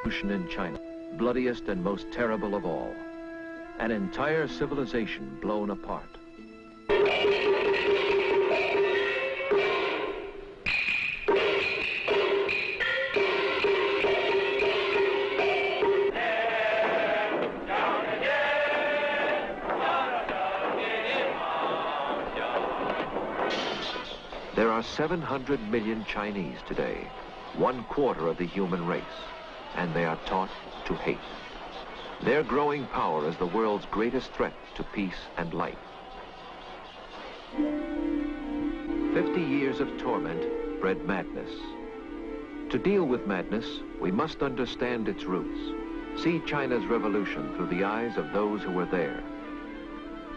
Revolution in China, bloodiest and most terrible of all. An entire civilization blown apart. There are 700 million Chinese today, 1/4 of the human race, and they are taught to hate. Their growing power is the world's greatest threat to peace and life. 50 years of torment bred madness. To deal with madness, we must understand its roots. See China's revolution through the eyes of those who were there.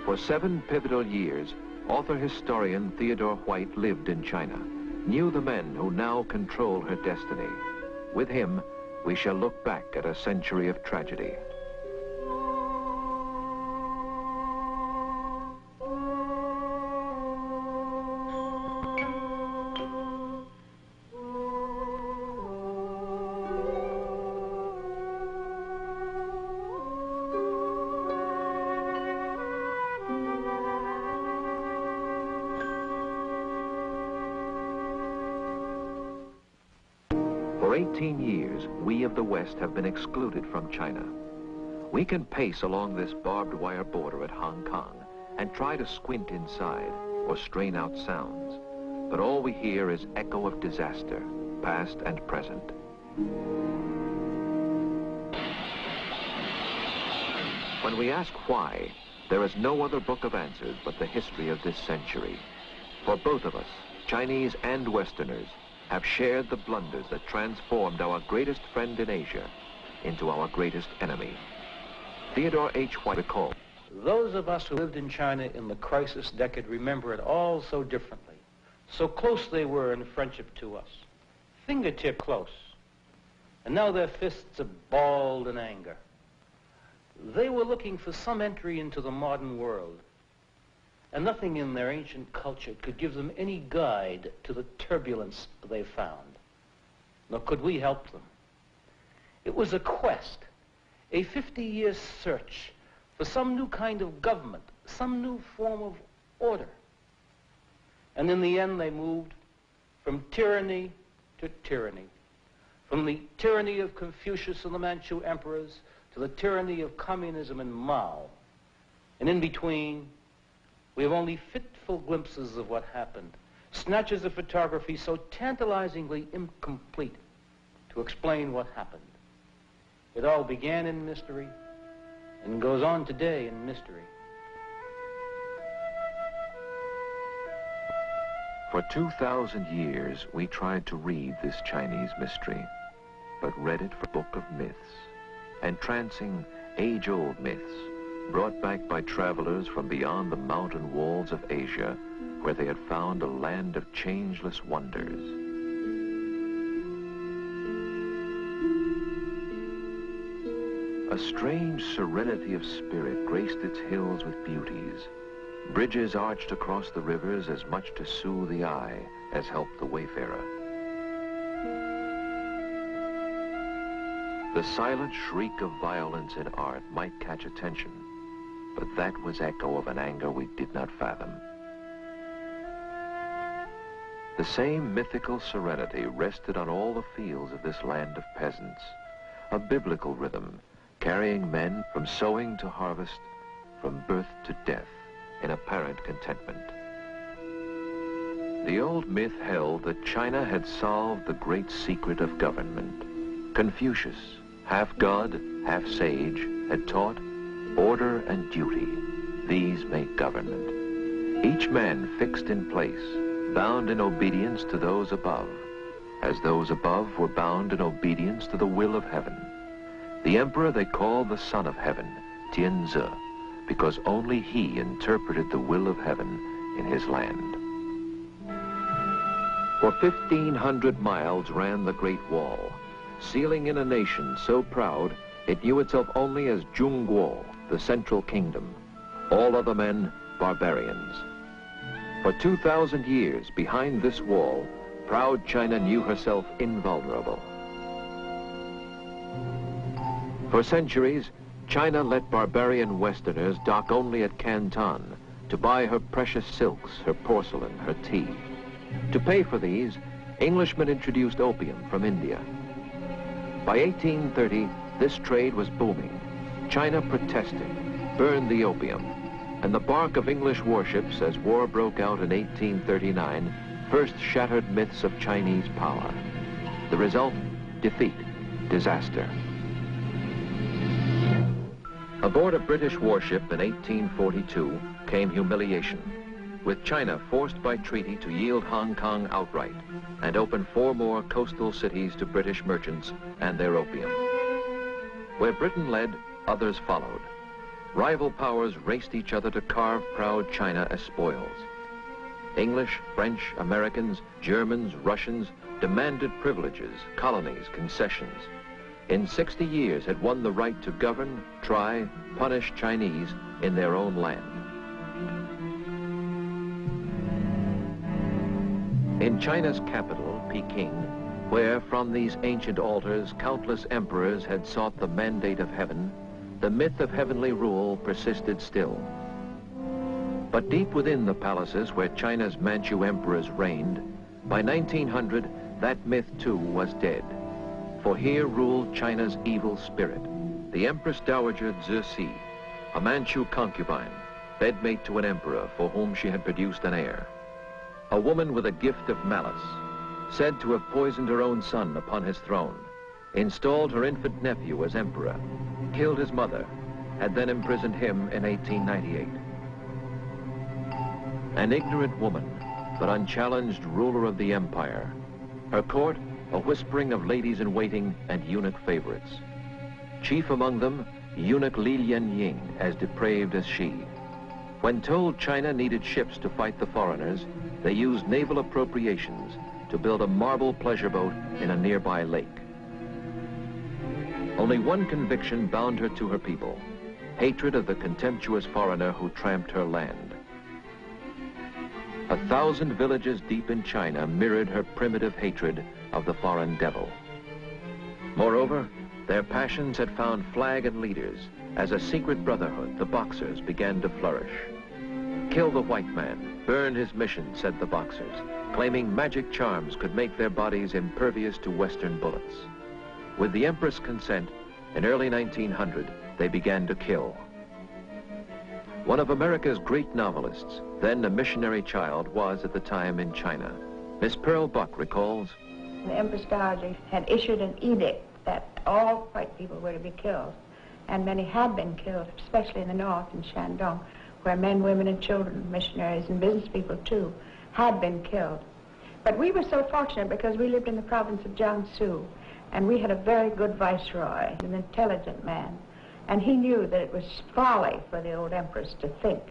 For 7 pivotal years, author-historian Theodore H lived in China, knew the men who now control her destiny. With him, we shall look back at a century of tragedy. For 18 years, we of the West have been excluded from China. We can pace along this barbed wire border at Hong Kong and try to squint inside or strain out sounds, but all we hear is echo of disaster, past and present. When we ask why, there is no other book of answers but the history of this century. For both of us, Chinese and Westerners, have shared the blunders that transformed our greatest friend in Asia into our greatest enemy. Theodore H. recalled. Those of us who lived in China in the crisis decade remember it all so differently. So close they were in friendship to us, fingertip close. And now their fists are balled in anger. They were looking for some entry into the modern world, and nothing in their ancient culture could give them any guide to the turbulence they found, nor could we help them. It was a quest, a 50-year search for some new kind of government, some new form of order. And in the end, they moved from tyranny to tyranny, from the tyranny of Confucius and the Manchu emperors to the tyranny of communism and Mao. And in between, we have only fitful glimpses of what happened, snatches of photography so tantalizingly incomplete to explain what happened. It all began in mystery and goes on today in mystery. For 2,000 years, we tried to read this Chinese mystery, but read it for a book of myths, entrancing age-old myths, brought back by travelers from beyond the mountain walls of Asia, where they had found a land of changeless wonders. A strange serenity of spirit graced its hills with beauties. Bridges arched across the rivers as much to soothe the eye as help the wayfarer. The silent shriek of violence in art might catch attention, but that was echo of an anger we did not fathom. The same mythical serenity rested on all the fields of this land of peasants, a biblical rhythm carrying men from sowing to harvest, from birth to death, in apparent contentment. The old myth held that China had solved the great secret of government. Confucius, half god, half sage, had taught order and duty. These make government. Each man fixed in place, bound in obedience to those above, as those above were bound in obedience to the will of heaven. The emperor they called the Son of Heaven, Tianzi, because only he interpreted the will of heaven in his land. For 1,500 miles ran the Great Wall, sealing in a nation so proud it knew itself only as Zhongguo, the Central Kingdom. All other men, barbarians. For 2,000 years, behind this wall, proud China knew herself invulnerable. For centuries, China let barbarian Westerners dock only at Canton to buy her precious silks, her porcelain, her tea. To pay for these, Englishmen introduced opium from India. By 1830, this trade was booming. China protested, burned the opium, and the bark of English warships as war broke out in 1839 first shattered myths of Chinese power. The result, defeat, disaster. Aboard a British warship in 1842 came humiliation, with China forced by treaty to yield Hong Kong outright and open 4 more coastal cities to British merchants and their opium. Where Britain led, others followed. Rival powers raced each other to carve proud China as spoils. English, French, Americans, Germans, Russians demanded privileges, colonies, concessions. In 60 years had won the right to govern, try, punish Chinese in their own land. In China's capital, Peking, where from these ancient altars countless emperors had sought the mandate of heaven, the myth of heavenly rule persisted still. But deep within the palaces where China's Manchu emperors reigned, by 1900, that myth too was dead. For here ruled China's evil spirit, the Empress Dowager Cixi, a Manchu concubine, bedmate to an emperor for whom she had produced an heir. A woman with a gift of malice, said to have poisoned her own son upon his throne, installed her infant nephew as emperor, killed his mother, had then imprisoned him in 1898. An ignorant woman, but unchallenged ruler of the empire. Her court, a whispering of ladies-in-waiting and eunuch favorites. Chief among them, eunuch Li Lianying, as depraved as she. When told China needed ships to fight the foreigners, they used naval appropriations to build a marble pleasure boat in a nearby lake. Only one conviction bound her to her people, hatred of the contemptuous foreigner who tramped her land. 1,000 villages deep in China mirrored her primitive hatred of the foreign devil. Moreover, their passions had found flag and leaders as a secret brotherhood, the Boxers, began to flourish. Kill the white man, burn his mission, said the Boxers, claiming magic charms could make their bodies impervious to Western bullets. With the Empress' consent, in early 1900, they began to kill. One of America's great novelists, then a missionary child, was at the time in China. Miss Pearl Buck recalls, the Empress Dowager had issued an edict that all white people were to be killed, and many had been killed, especially in the north, in Shandong, where men, women, and children, missionaries and business people too, had been killed. But we were so fortunate because we lived in the province of Jiangsu, and we had a very good viceroy, an intelligent man, and he knew that it was folly for the old empress to think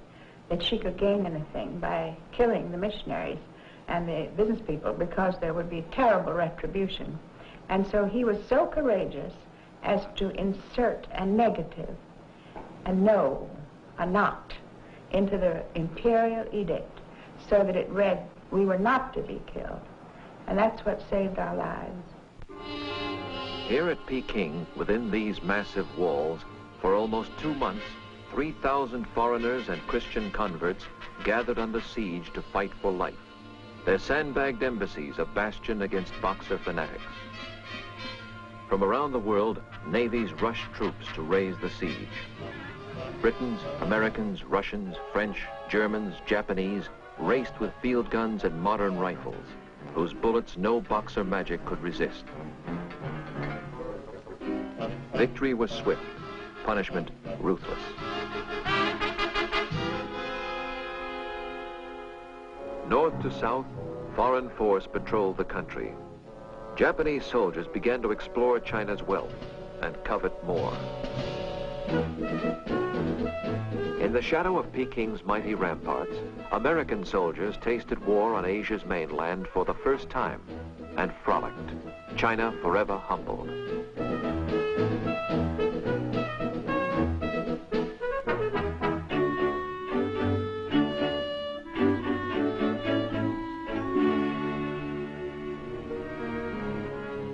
that she could gain anything by killing the missionaries and the business people, because there would be terrible retribution. And so he was so courageous as to insert a negative, a no, a not, into the imperial edict, so that it read, we were not to be killed. And that's what saved our lives. Here at Peking, within these massive walls, for almost 2 months, 3,000 foreigners and Christian converts gathered under siege to fight for life. Their sandbagged embassies a bastion against Boxer fanatics. From around the world, navies rushed troops to raise the siege. Britons, Americans, Russians, French, Germans, Japanese raced with field guns and modern rifles, whose bullets no Boxer magic could resist. Victory was swift, punishment ruthless. North to south, foreign force patrolled the country. Japanese soldiers began to explore China's wealth and covet more. In the shadow of Peking's mighty ramparts, American soldiers tasted war on Asia's mainland for the first time and frolicked, China forever humbled.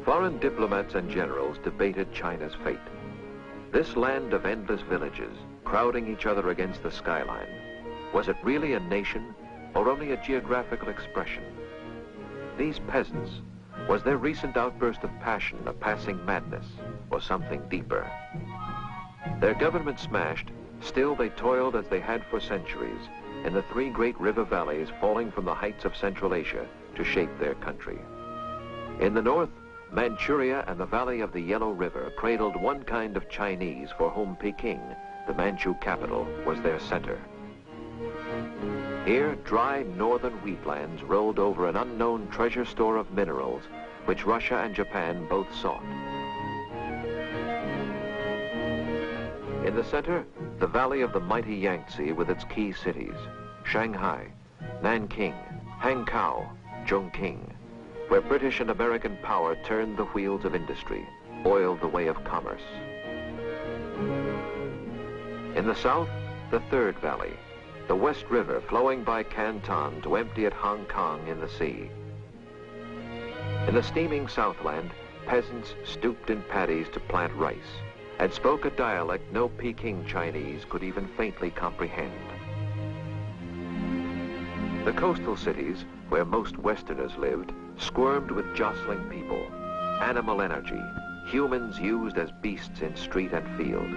Foreign diplomats and generals debated China's fate. This land of endless villages, crowding each other against the skyline, was it really a nation or only a geographical expression? These peasants, was their recent outburst of passion a passing madness or something deeper? Their government smashed, still they toiled as they had for centuries in the three great river valleys falling from the heights of Central Asia to shape their country. In the north, Manchuria and the valley of the Yellow River cradled one kind of Chinese for whom Peking, the Manchu capital, was their center. Here, dry northern wheatlands rolled over an unknown treasure store of minerals which Russia and Japan both sought. In the center, the valley of the mighty Yangtze with its key cities, Shanghai, Nanking, Hankow, Chongqing, where British and American power turned the wheels of industry, oiled the way of commerce. In the south, the third valley, the West River flowing by Canton to empty at Hong Kong in the sea. In the steaming Southland, peasants stooped in paddies to plant rice and spoke a dialect no Peking Chinese could even faintly comprehend. The coastal cities, where most Westerners lived, squirmed with jostling people, animal energy, humans used as beasts in street and field.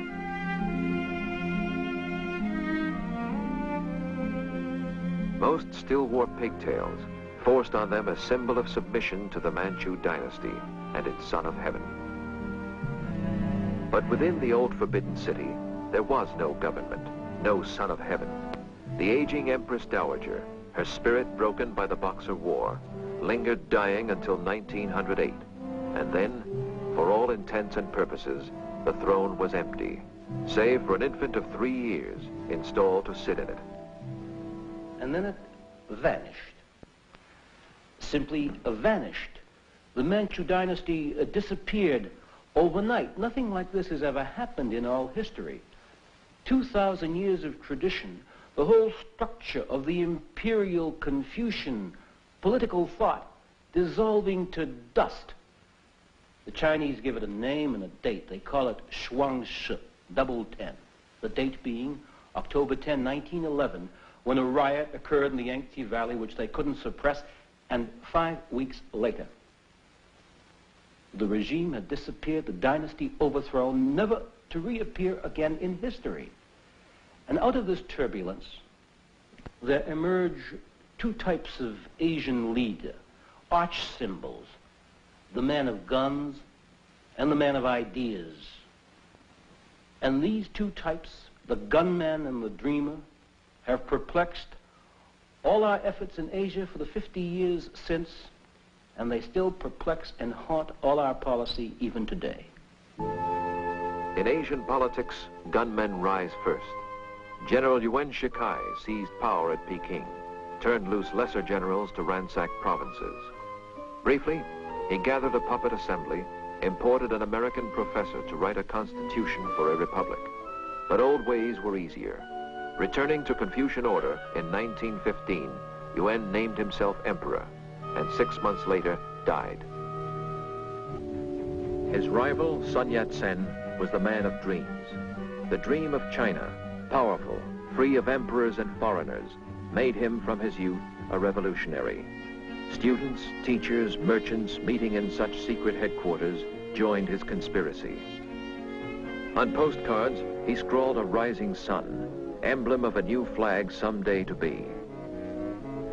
Most still wore pigtails, forced on them a symbol of submission to the Manchu dynasty and its son of heaven. But within the old forbidden city, there was no government, no son of heaven. The aging Empress Dowager, her spirit broken by the Boxer War, lingered dying until 1908. And then, for all intents and purposes, the throne was empty, save for an infant of 3 years installed to sit in it. And then it vanished. Simply vanished. The Manchu dynasty disappeared overnight. Nothing like this has ever happened in all history. 2,000 years of tradition, the whole structure of the imperial Confucian political thought dissolving to dust. The Chinese give it a name and a date. They call it Shuangshi, double 10. The date being October 10, 1911, when a riot occurred in the Yangtze Valley which they couldn't suppress, and 5 weeks later, the regime had disappeared, the dynasty overthrown, never to reappear again in history. And out of this turbulence, there emerge two types of Asian leader, arch symbols, the man of guns and the man of ideas. And these two types, the gunman and the dreamer, have perplexed all our efforts in Asia for the 50 years since, and they still perplex and haunt all our policy even today. In Asian politics, gunmen rise first. General Yuan Shikai seized power at Peking, turned loose lesser generals to ransack provinces. Briefly, he gathered a puppet assembly, imported an American professor to write a constitution for a republic. But old ways were easier. Returning to Confucian order in 1915, Yuan named himself emperor, and 6 months later died. His rival, Sun Yat-sen, was the man of dreams. The dream of China, powerful, free of emperors and foreigners, made him from his youth a revolutionary. Students, teachers, merchants meeting in such secret headquarters joined his conspiracy. On postcards, he scrawled a rising sun, emblem of a new flag someday to be.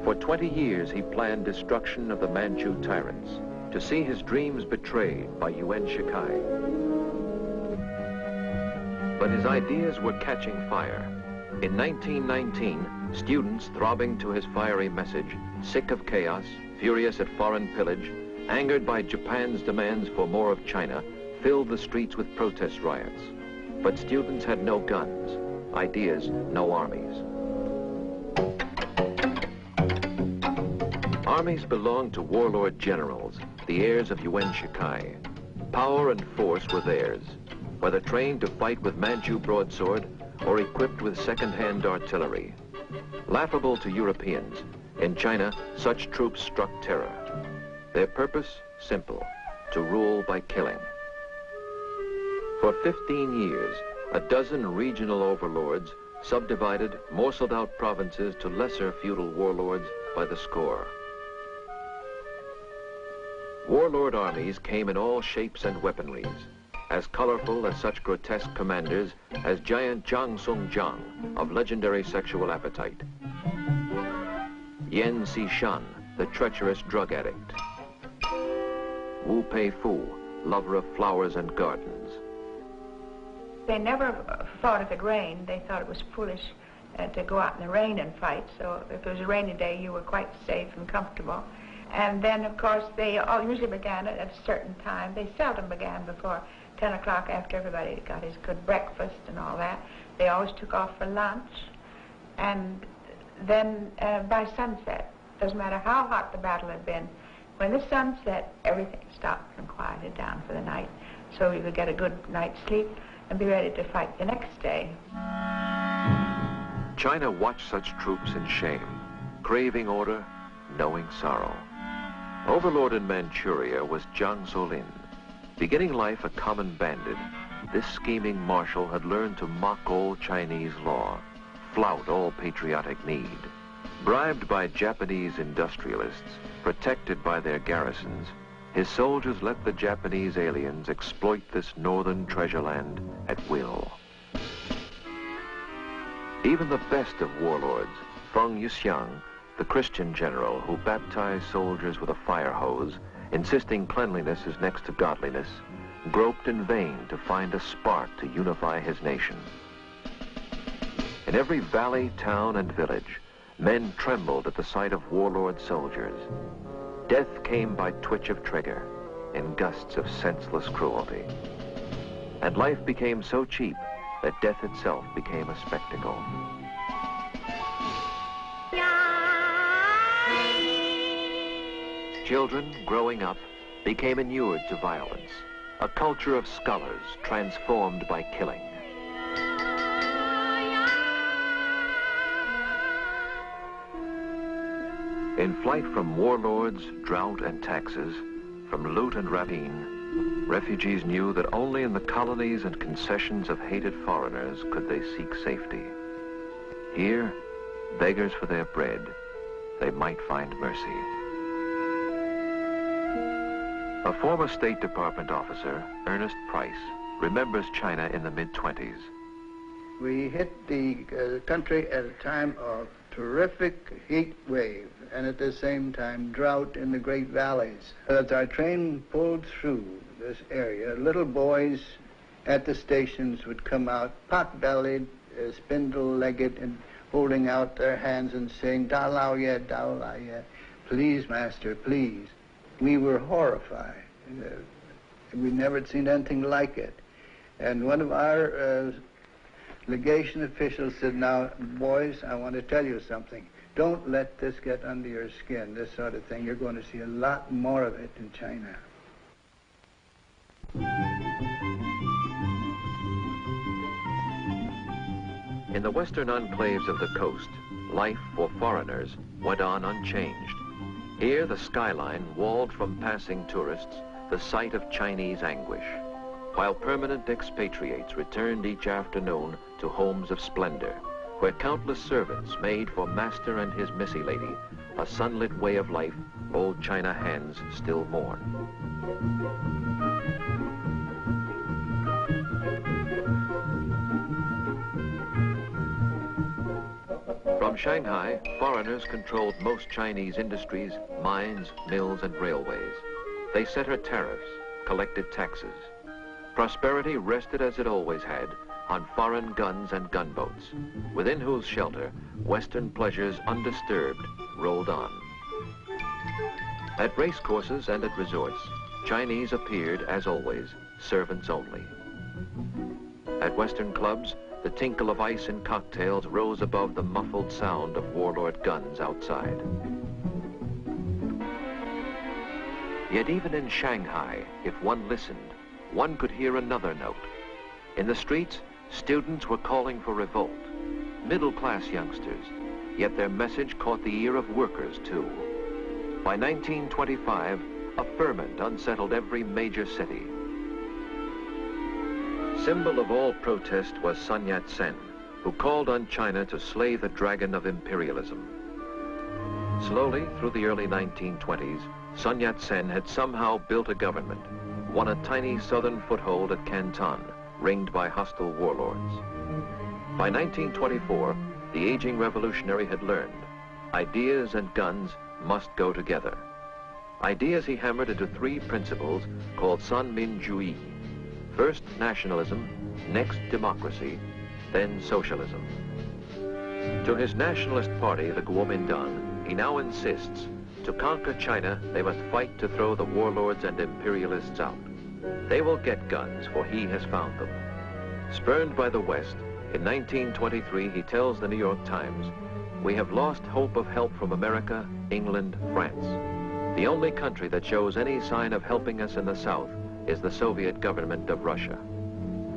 For 20 years, he planned destruction of the Manchu tyrants, to see his dreams betrayed by Yuan Shikai. But his ideas were catching fire. In 1919, students throbbing to his fiery message, sick of chaos, furious at foreign pillage, angered by Japan's demands for more of China, filled the streets with protest riots. But students had no guns, ideas, no armies. Armies belonged to warlord generals, the heirs of Yuan Shikai. Power and force were theirs, whether trained to fight with Manchu broadsword or equipped with second-hand artillery. Laughable to Europeans, in China, such troops struck terror. Their purpose, simple, to rule by killing. For 15 years, a dozen regional overlords subdivided, morceled out provinces to lesser feudal warlords by the score. Warlord armies came in all shapes and weaponries, as colorful as such grotesque commanders as giant Zhang Sung Jiang of legendary sexual appetite, Yan Xishan, the treacherous drug addict, Wu Pei Fu, lover of flowers and gardens. They never thought if it rained, they thought it was foolish to go out in the rain and fight. So if it was a rainy day, you were quite safe and comfortable. And then, of course, they all usually began at a certain time. They seldom began before 10 o'clock after everybody got his good breakfast and all that. They always took off for lunch. And then by sunset, doesn't matter how hot the battle had been, when the sun set, everything stopped and quieted down for the night. So you could get a good night's sleep and be ready to fight the next day. China watched such troops in shame, craving order, knowing sorrow. Overlord in Manchuria was Jiang Zuolin. Beginning life a common bandit, this scheming marshal had learned to mock old Chinese law, flout all patriotic need. Bribed by Japanese industrialists, protected by their garrisons, his soldiers let the Japanese aliens exploit this northern treasure land at will. Even the best of warlords, Feng Yuxiang, the Christian general who baptized soldiers with a fire hose, insisting cleanliness is next to godliness, groped in vain to find a spark to unify his nation. In every valley, town, and village, men trembled at the sight of warlord soldiers. Death came by twitch of trigger, in gusts of senseless cruelty. And life became so cheap that death itself became a spectacle. Children, growing up, became inured to violence, a culture of scholars transformed by killing. In flight from warlords, drought, and taxes, from loot and rapine, refugees knew that only in the colonies and concessions of hated foreigners could they seek safety. Here, beggars for their bread, they might find mercy. A former State Department officer, Ernest Price, remembers China in the mid-20s. We hit the country at a time of terrific heat wave and at the same time drought in the great valleys. As our train pulled through this area, little boys at the stations would come out pot-bellied, spindle-legged, and holding out their hands and saying, "Da lao ye, da lao ye, please, master, please." We were horrified. We'd never seen anything like it. And one of our legation officials said, "Now, boys, I want to tell you something. Don't let this get under your skin, this sort of thing. You're going to see a lot more of it in China." In the western enclaves of the coast, life for foreigners went on unchanged. Here, the skyline walled from passing tourists, the site of Chinese anguish, while permanent expatriates returned each afternoon to homes of splendor, where countless servants made for master and his missy lady a sunlit way of life old China hands still mourn. From Shanghai, foreigners controlled most Chinese industries, mines, mills, and railways. They set her tariffs, collected taxes. Prosperity rested as it always had on foreign guns and gunboats, within whose shelter Western pleasures undisturbed rolled on. At racecourses and at resorts, Chinese appeared, as always, servants only. At Western clubs, the tinkle of ice in cocktails rose above the muffled sound of warlord guns outside. Yet even in Shanghai, if one listened, one could hear another note. In the streets, students were calling for revolt, middle-class youngsters, yet their message caught the ear of workers too. By 1925, a ferment unsettled every major city. Symbol of all protest was Sun Yat-sen, who called on China to slay the dragon of imperialism. Slowly, through the early 1920s, Sun Yat-sen had somehow built a government, won a tiny southern foothold at Canton, ringed by hostile warlords. By 1924, the aging revolutionary had learned ideas and guns must go together. Ideas he hammered into three principles called Sanminjuyi. First nationalism, next democracy, then socialism. To his nationalist party, the Kuomintang, he now insists to conquer China, they must fight to throw the warlords and imperialists out. They will get guns, for he has found them. Spurned by the West, in 1923 he tells the New York Times, "We have lost hope of help from America, England, France. The only country that shows any sign of helping us in the South is the Soviet government of Russia."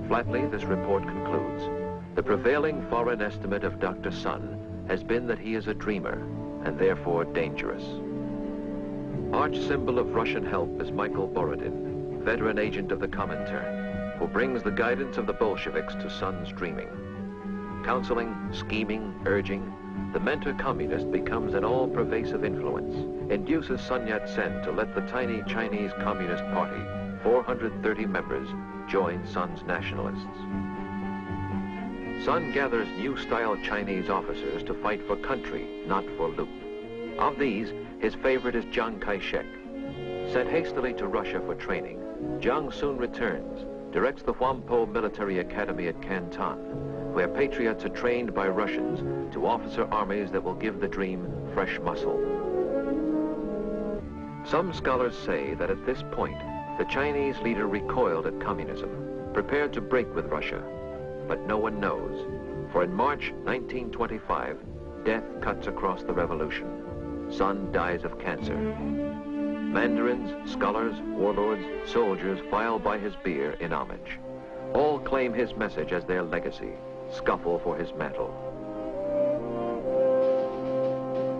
Flatly, this report concludes, the prevailing foreign estimate of Dr. Sun has been that he is a dreamer and therefore dangerous. Arch symbol of Russian help is Michael Borodin, veteran agent of the Comintern, who brings the guidance of the Bolsheviks to Sun's dreaming. Counseling, scheming, urging, the mentor communist becomes an all-pervasive influence, induces Sun Yat-sen to let the tiny Chinese Communist Party, 430 members, join Sun's nationalists. Sun gathers new-style Chinese officers to fight for country, not for loot. Of these, his favorite is Chiang Kai-shek. Sent hastily to Russia for training, Chiang soon returns, directs the Huampo Military Academy at Canton, where patriots are trained by Russians to officer armies that will give the dream fresh muscle. Some scholars say that at this point, the Chinese leader recoiled at communism, prepared to break with Russia. But no one knows, for in March 1925, death cuts across the revolution. Sun dies of cancer. Mandarins, scholars, warlords, soldiers file by his bier in homage. All claim his message as their legacy, scuffle for his mantle.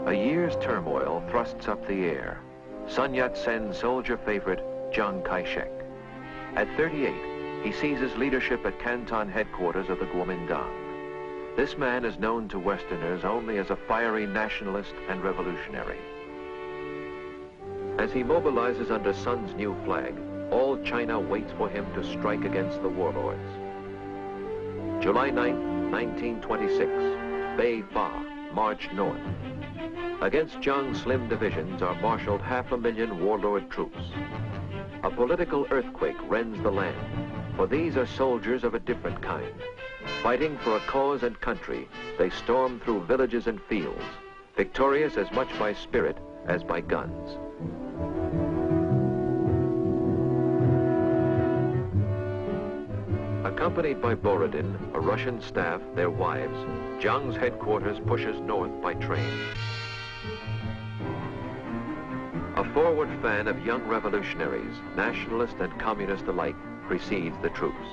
A year's turmoil thrusts up the air. Sun Yat-sen's soldier favorite, Chiang Kai-shek. At 38, he seizes leadership at Canton headquarters of the Kuomintang. This man is known to Westerners only as a fiery nationalist and revolutionary. As he mobilizes under Sun's new flag, all China waits for him to strike against the warlords. July 9, 1926, Bei Fa march north. Against Chiang's slim divisions are marshaled 500,000 warlord troops. A political earthquake rends the land, for these are soldiers of a different kind. Fighting for a cause and country, they storm through villages and fields, victorious as much by spirit as by guns. Accompanied by Borodin, a Russian staff, their wives, Chiang's headquarters pushes north by train. A forward fan of young revolutionaries, nationalist and communist alike, precedes the troops,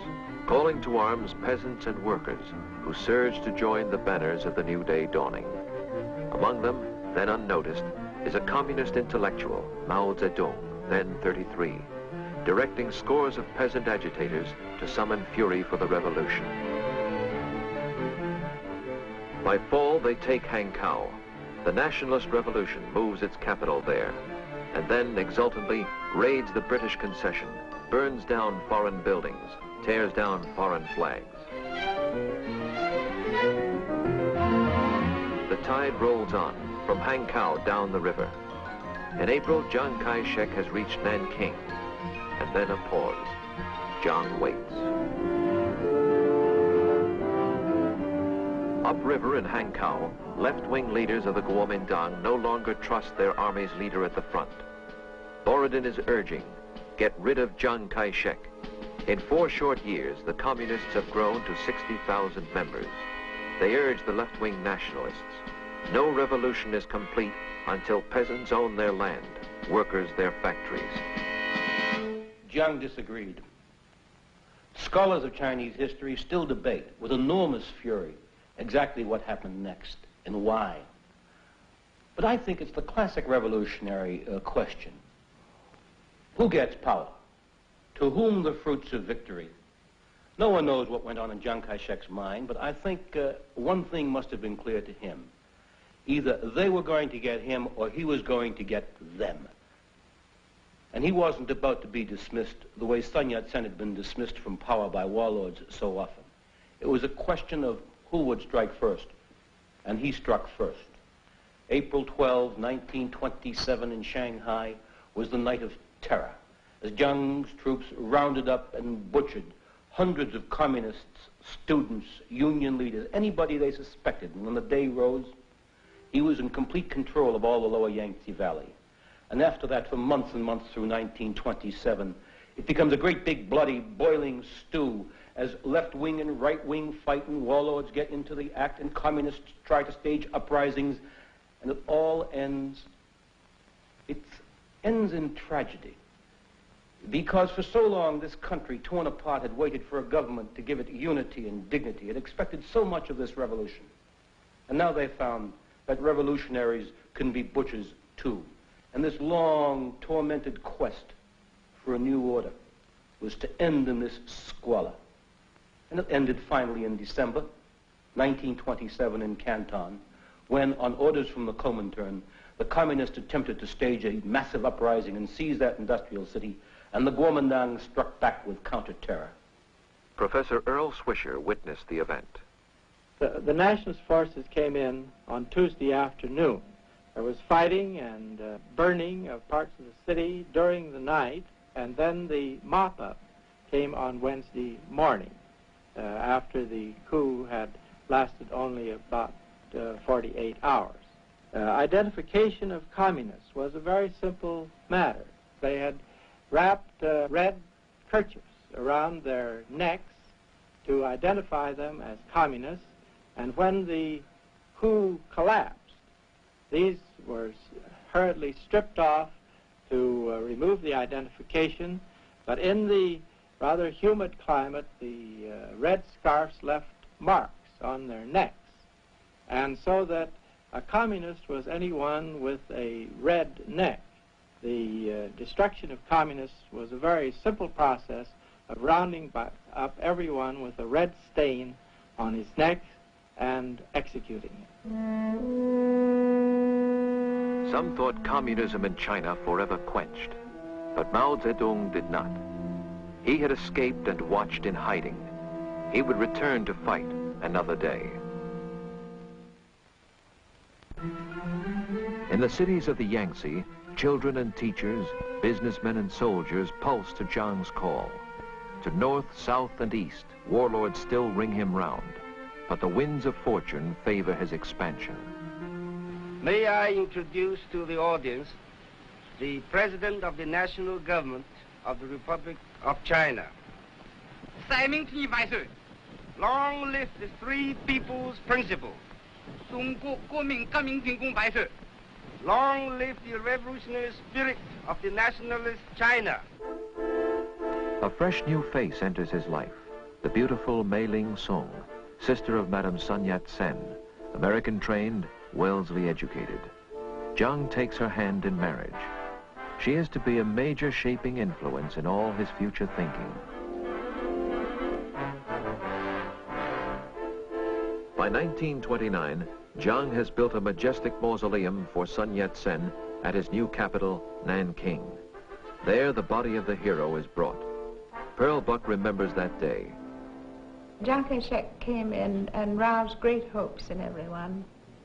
calling to arms peasants and workers who surge to join the banners of the new day dawning. Among them, then unnoticed, is a communist intellectual, Mao Zedong, then 33, directing scores of peasant agitators to summon fury for the revolution. By fall, they take Hankow. The nationalist revolution moves its capital there, and then exultantly raids the British concession, burns down foreign buildings, tears down foreign flags. The tide rolls on, from Hankow down the river. In April, Chiang Kai-shek has reached Nanking, and then a pause. Chiang waits. Upriver in Hankow, left-wing leaders of the Kuomintang no longer trust their army's leader at the front. Borodin is urging, get rid of Chiang Kai-shek. In 4 short years, the communists have grown to 60,000 members. They urge the left-wing nationalists. No revolution is complete until peasants own their land, workers their factories. Chiang disagreed. Scholars of Chinese history still debate with enormous fury exactly what happened next and why. But I think it's the classic revolutionary question. Who gets power? To whom the fruits of victory? No one knows what went on in Chiang Kai-shek's mind, but I think one thing must have been clear to him. Either they were going to get him or he was going to get them. And he wasn't about to be dismissed the way Sun Yat-sen had been dismissed from power by warlords so often. It was a question of who would strike first, and he struck first. April 12, 1927 in Shanghai was the night of terror, as Jiang's troops rounded up and butchered hundreds of communists, students, union leaders, anybody they suspected. And when the day rose, he was in complete control of all the lower Yangtze Valley. And after that, for months and months through 1927, it becomes a great big bloody boiling stew as left-wing and right-wing fight and warlords get into the act and communists try to stage uprisings, and it all ends, it ends in tragedy. Because for so long this country, torn apart, had waited for a government to give it unity and dignity. It expected so much of this revolution. And now they found that revolutionaries can be butchers too. And this long, tormented quest for a new order was to end in this squalor. And it ended finally in December 1927 in Canton, when, on orders from the Comintern, the communists attempted to stage a massive uprising and seize that industrial city, and the Kuomintang struck back with counter-terror. Professor Earl Swisher witnessed the event. The nationalist forces came in on Tuesday afternoon. There was fighting and burning of parts of the city during the night, and then the mop-up came on Wednesday morning, after the coup had lasted only about 48 hours. Identification of communists was a very simple matter. They had wrapped red kerchiefs around their necks to identify them as communists, and when the coup collapsed, these were hurriedly stripped off to remove the identification, but in the rather humid climate, the red scarves left marks on their necks, and so that a communist was anyone with a red neck. The destruction of communists was a very simple process of rounding up everyone with a red stain on his neck and executing it. Some thought communism in China forever quenched, but Mao Zedong did not. He had escaped and watched in hiding. He would return to fight another day. In the cities of the Yangtze, children and teachers, businessmen and soldiers pulse to Jiang's call. To north, south, and east, warlords still ring him round, but the winds of fortune favor his expansion. May I introduce to the audience the President of the National Government of the Republic of China. Long live the Three People's Principle. Long live the revolutionary spirit of the nationalist China. A fresh new face enters his life, the beautiful Mei Ling Sung, sister of Madame Sun Yat-sen, American-trained, Wellesley educated. Jiang takes her hand in marriage. She is to be a major shaping influence in all his future thinking. By 1929, Jiang has built a majestic mausoleum for Sun Yat-sen at his new capital, Nanking. There, the body of the hero is brought. Pearl Buck remembers that day. Chiang Kai-shek came in and roused great hopes in everyone.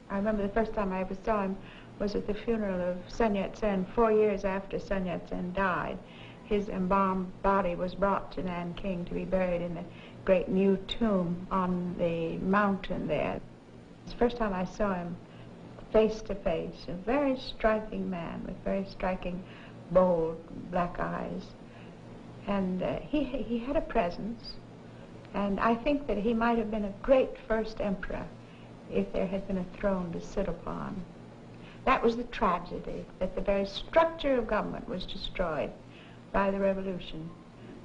I remember the first time I ever saw him was at the funeral of Sun Yat-sen 4 years after Sun Yat-sen died. His embalmed body was brought to Nanking to be buried in the great new tomb on the mountain there. It's the first time I saw him face to face, a very striking man with very striking, bold black eyes. And he had a presence, and I think that he might have been a great first emperor if there had been a throne to sit upon. That was the tragedy, that the very structure of government was destroyed by the revolution,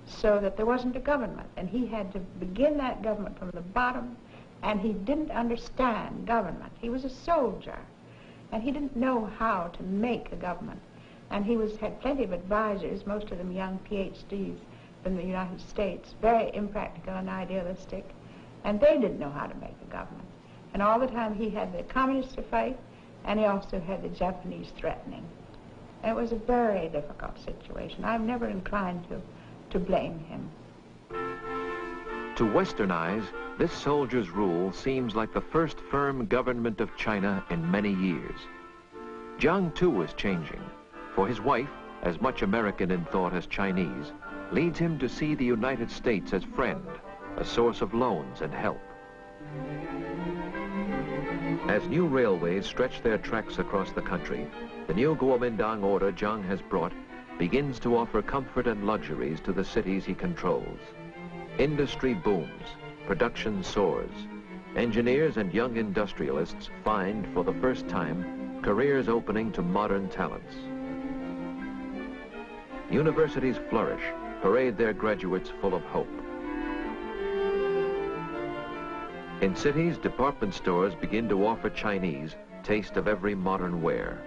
so that there wasn't a government, and he had to begin that government from the bottom, and he didn't understand government. He was a soldier, and he didn't know how to make a government, and he had plenty of advisors, most of them young PhDs, in the United States, very impractical and idealistic, and they didn't know how to make a government. And all the time he had the communists to fight, and he also had the Japanese threatening. And it was a very difficult situation. I'm never inclined to blame him. To Western eyes, this soldier's rule seems like the first firm government of China in many years. Jiang too was changing, for his wife, as much American in thought as Chinese, leads him to see the United States as friend, a source of loans and help. As new railways stretch their tracks across the country, the new Kuomintang order Jiang has brought begins to offer comfort and luxuries to the cities he controls. Industry booms, production soars. Engineers and young industrialists find, for the first time, careers opening to modern talents. Universities flourish, parade their graduates full of hope. In cities, department stores begin to offer Chinese taste of every modern wear.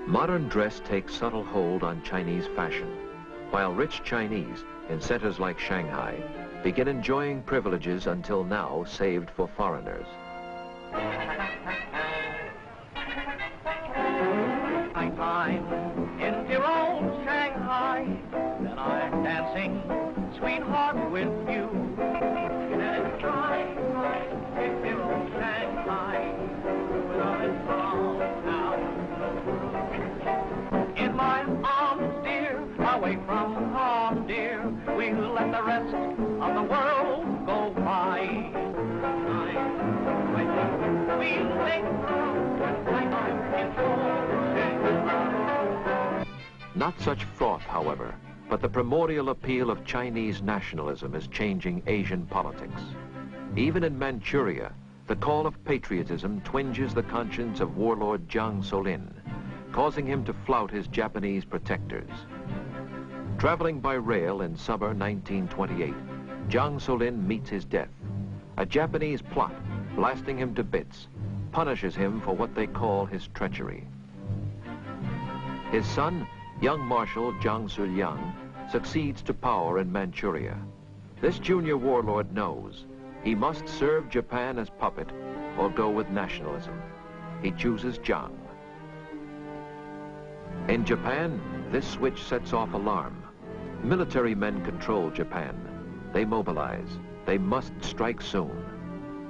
Modern dress takes subtle hold on Chinese fashion, while rich Chinese, in centers like Shanghai, begin enjoying privileges until now saved for foreigners. I'm in dear old Shanghai, and I'm dancing, sweetheart, with you. And in dear old Shanghai, in my arms, dear, away from home, dear, we'll let the rest of the world go by. We'll make love like I'm in old Shanghai. Not such froth, however, but the primordial appeal of Chinese nationalism is changing Asian politics. Even in Manchuria, the call of patriotism twinges the conscience of warlord Jiang Solin, causing him to flout his Japanese protectors. Traveling by rail in summer 1928, Jiang Solin meets his death. A Japanese plot, blasting him to bits, punishes him for what they call his treachery. His son, young Marshal Jiang Suliang, succeeds to power in Manchuria. This junior warlord knows he must serve Japan as puppet or go with nationalism. He chooses Jiang. In Japan, this switch sets off alarm. Military men control Japan. They mobilize. They must strike soon.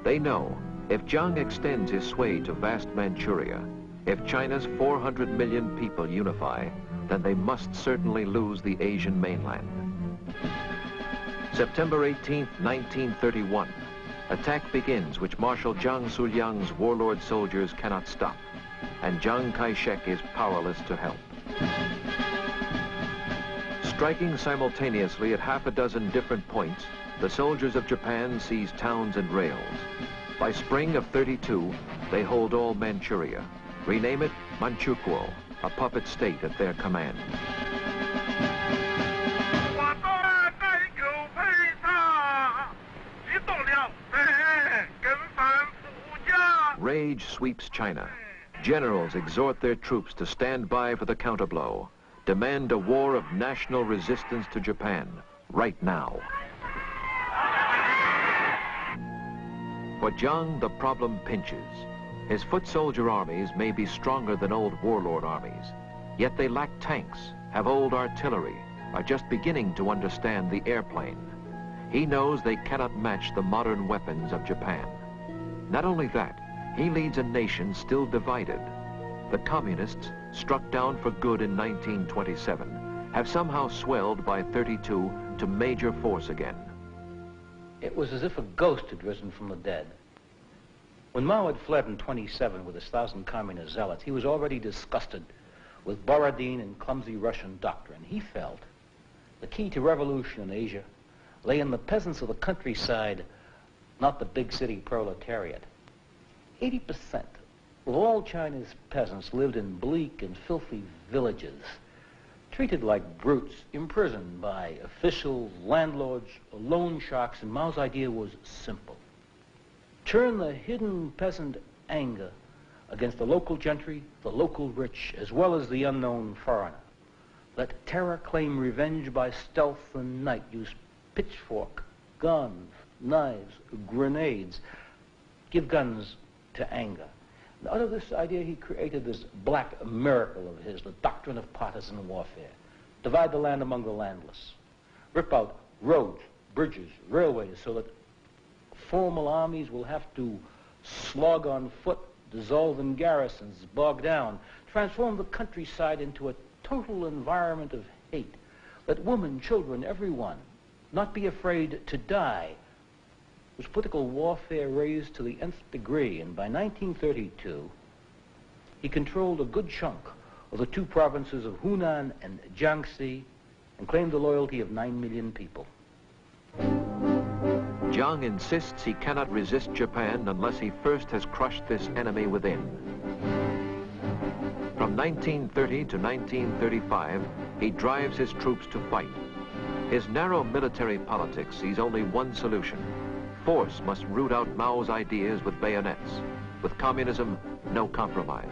They know if Jiang extends his sway to vast Manchuria, if China's 400 million people unify, then they must certainly lose the Asian mainland. September 18th, 1931. Attack begins, which Marshal Jiang Suliang's warlord soldiers cannot stop, and Chiang Kai-shek is powerless to help. Striking simultaneously at half a dozen different points, the soldiers of Japan seize towns and rails. By spring of '32, they hold all Manchuria, rename it Manchukuo, a puppet state at their command. Rage sweeps China. Generals exhort their troops to stand by for the counterblow, demand a war of national resistance to Japan, right now. For Jiang, the problem pinches. His foot soldier armies may be stronger than old warlord armies, yet they lack tanks, have old artillery, are just beginning to understand the airplane. He knows they cannot match the modern weapons of Japan. Not only that, he leads a nation still divided. The communists, struck down for good in 1927, have somehow swelled by '32 to major force again. It was as if a ghost had risen from the dead. When Mao had fled in '27 with his 1,000 communist zealots, he was already disgusted with Borodin and clumsy Russian doctrine. He felt the key to revolution in Asia lay in the peasants of the countryside, not the big city proletariat. 80% of all China's peasants lived in bleak and filthy villages, treated like brutes, imprisoned by officials, landlords, loan sharks, and Mao's idea was simple. Turn the hidden peasant anger against the local gentry, the local rich, as well as the unknown foreigner. Let terror claim revenge by stealth and night. Use pitchfork, guns, knives, grenades. Give guns to anger. And out of this idea, he created this black miracle of his, the doctrine of partisan warfare. Divide the land among the landless. Rip out roads, bridges, railways, so that formal armies will have to slog on foot, dissolve in garrisons, bog down. Transform the countryside into a total environment of hate. Let women, children, everyone, not be afraid to die. It was political warfare raised to the nth degree, and by 1932, he controlled a good chunk of the two provinces of Hunan and Jiangxi and claimed the loyalty of 9 million people. Jiang insists he cannot resist Japan unless he first has crushed this enemy within. From 1930 to 1935, he drives his troops to fight. His narrow military politics sees only one solution. Force must root out Mao's ideas with bayonets. With communism, no compromise.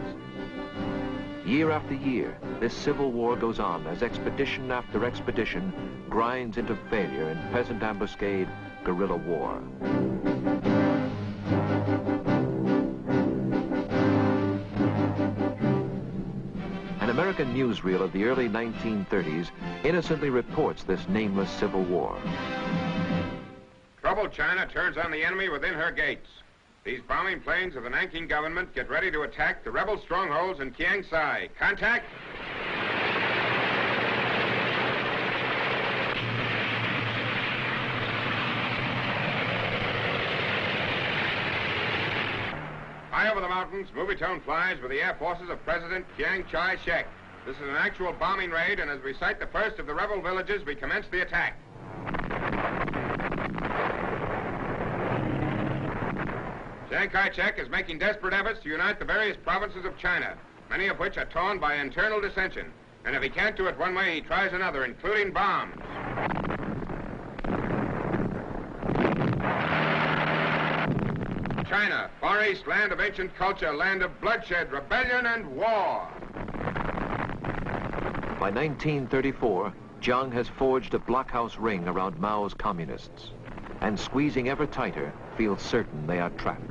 Year after year, this civil war goes on as expedition after expedition grinds into failure in peasant ambuscade, guerrilla war. An American newsreel of the early 1930s innocently reports this nameless civil war. Troubled China turns on the enemy within her gates. These bombing planes of the Nanking government get ready to attack the rebel strongholds in Kiangsai. Contact! High over the mountains, movie tone flies with the air forces of President Chiang Kai-shek. This is an actual bombing raid, and as we sight the first of the rebel villages, we commence the attack. Chiang Kai-shek is making desperate efforts to unite the various provinces of China, many of which are torn by internal dissension. And if he can't do it one way, he tries another, including bombs. China, Far East, land of ancient culture, land of bloodshed, rebellion, and war. By 1934, Jiang has forged a blockhouse ring around Mao's communists, and squeezing ever tighter, feels certain they are trapped.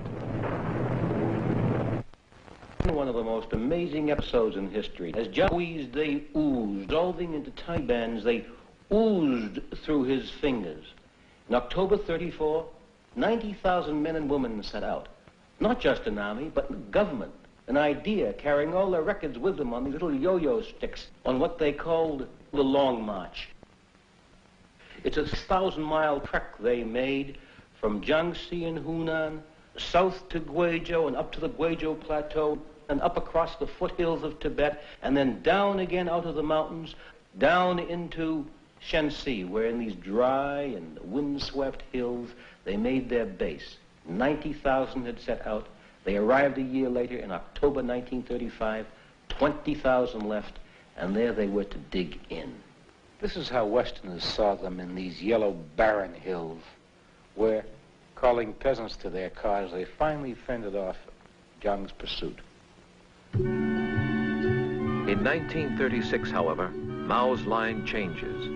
One of the most amazing episodes in history. As Jiang squeezed, they oozed, dissolving into tiny bands, they oozed through his fingers. In October 34, 90,000 men and women set out. Not just an army, but a government, an idea, carrying all their records with them on these little yo-yo sticks on what they called the Long March. It's a 1,000-mile trek they made from Jiangxi in Hunan, south to Guizhou and up to the Guizhou Plateau, and up across the foothills of Tibet, and then down again out of the mountains, down into Shanxi, where in these dry and windswept hills, they made their base. 90,000 had set out. They arrived a year later in October 1935, 20,000 left, and there they were to dig in. This is how Westerners saw them in these yellow barren hills, where, calling peasants to their cars, they finally fended off Jiang's pursuit. In 1936, however, Mao's line changes.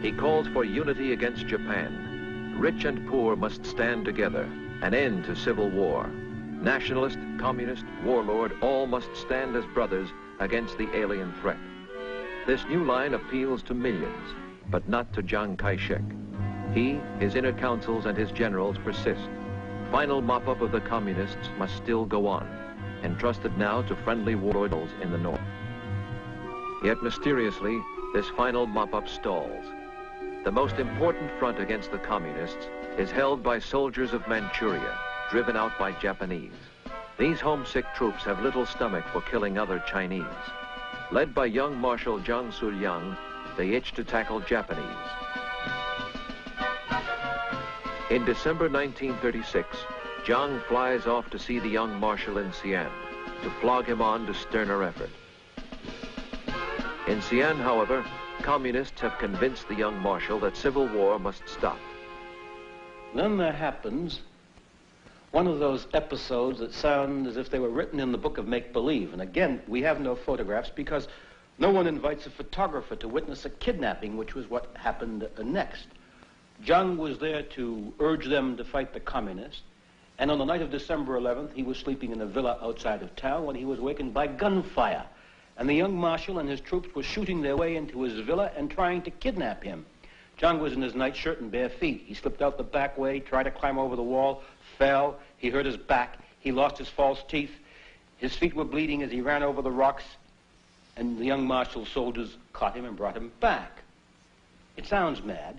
He calls for unity against Japan. Rich and poor must stand together. An end to civil war. Nationalist, communist, warlord, all must stand as brothers against the alien threat. This new line appeals to millions, but not to Chiang Kai-shek. He, his inner councils, and his generals persist. Final mop-up of the communists must still go on, entrusted now to friendly warlords in the north. Yet mysteriously, this final mop-up stalls. The most important front against the communists is held by soldiers of Manchuria, driven out by Japanese. These homesick troops have little stomach for killing other Chinese. Led by young Marshal Zhang Suliang, they itch to tackle Japanese. In December 1936, Jiang flies off to see the young Marshal in Xi'an, to flog him on to sterner effort. In Xi'an, however, communists have convinced the young Marshal that civil war must stop. Then there happens one of those episodes that sound as if they were written in the book of make-believe. And again, we have no photographs because No one invites a photographer to witness a kidnapping, which was what happened next. Jiang was there to urge them to fight the communists, and on the night of December 11th, he was sleeping in a villa outside of town when he was awakened by gunfire. And the young marshal and his troops were shooting their way into his villa and trying to kidnap him. Jiang was in his nightshirt and bare feet. He slipped out the back way, tried to climb over the wall, fell. He hurt his back. He lost his false teeth. His feet were bleeding as he ran over the rocks, and the young marshal's soldiers caught him and brought him back. It sounds mad,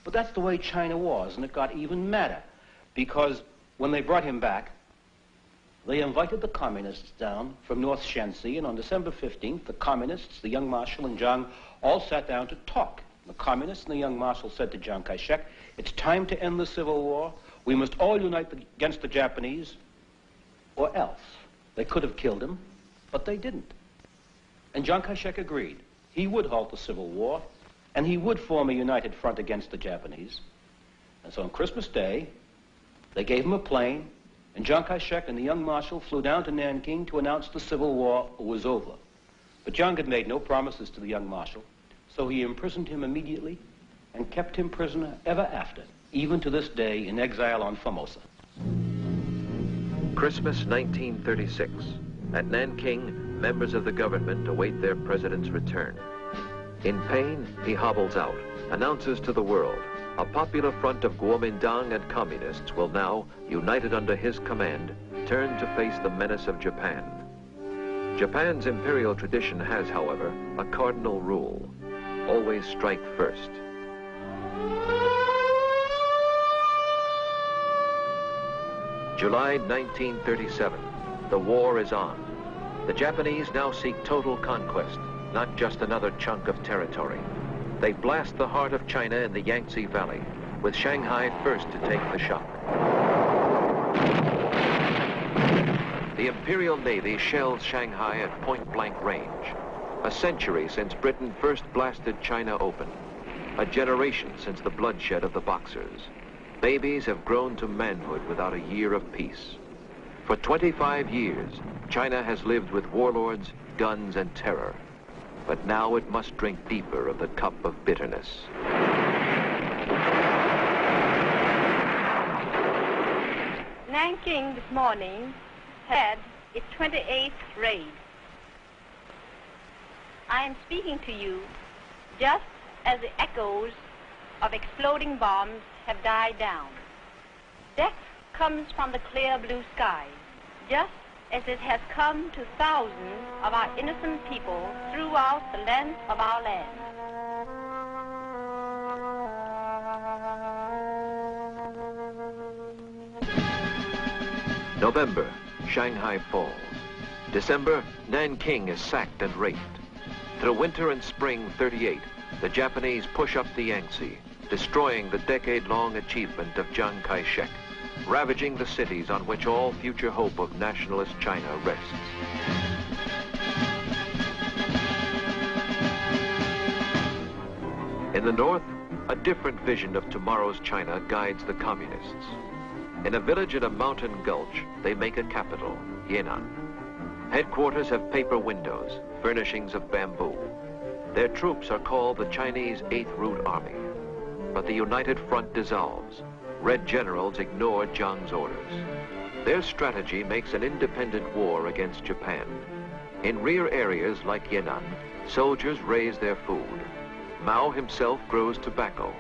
but that's the way China was, and it got even madder, because when they brought him back, they invited the communists down from North Shanxi, and on December 15th, the communists, the young marshal, and Jiang all sat down to talk. The communists and the young marshal said to Chiang Kai-shek, "It's time to end the Civil War. We must all unite against the Japanese, or else." They could have killed him, but they didn't. And Chiang Kai-shek agreed. He would halt the Civil War, and he would form a united front against the Japanese. And so on Christmas Day, they gave him a plane, and Chiang Kai-shek and the young marshal flew down to Nanking to announce the Civil War was over. But Jiang had made no promises to the young marshal, so he imprisoned him immediately and kept him prisoner ever after, even to this day in exile on Formosa. Christmas 1936. At Nanking, members of the government await their president's return. In pain, he hobbles out, announces to the world, a popular front of Kuomintang and communists will now, united under his command, turn to face the menace of Japan. Japan's imperial tradition has, however, a cardinal rule: always strike first. July 1937. The war is on. The Japanese now seek total conquest, not just another chunk of territory. They blast the heart of China in the Yangtze Valley, with Shanghai first to take the shock. The Imperial Navy shells Shanghai at point-blank range. A century since Britain first blasted China open. A generation since the bloodshed of the Boxers. Babies have grown to manhood without a year of peace. For 25 years, China has lived with warlords, guns, and terror. But now it must drink deeper of the cup of bitterness. Nanking this morning had its 28th raid. I am speaking to you just as the echoes of exploding bombs have died down. Death comes from the clear blue sky, just as it has come to thousands of our innocent people throughout the length of our land. November, Shanghai falls. December, Nanking is sacked and raped. Through winter and spring 38, the Japanese push up the Yangtze, destroying the decade-long achievement of Chiang Kai-shek, ravaging the cities on which all future hope of nationalist China rests. In the north, a different vision of tomorrow's China guides the communists. In a village in a mountain gulch, they make a capital, Yan'an. Headquarters have paper windows, furnishings of bamboo. Their troops are called the Chinese 8th Route Army. But the United Front dissolves. Red generals ignore Jiang's orders. Their strategy makes an independent war against Japan. In rear areas like Yan'an, soldiers raise their food. Mao himself grows tobacco.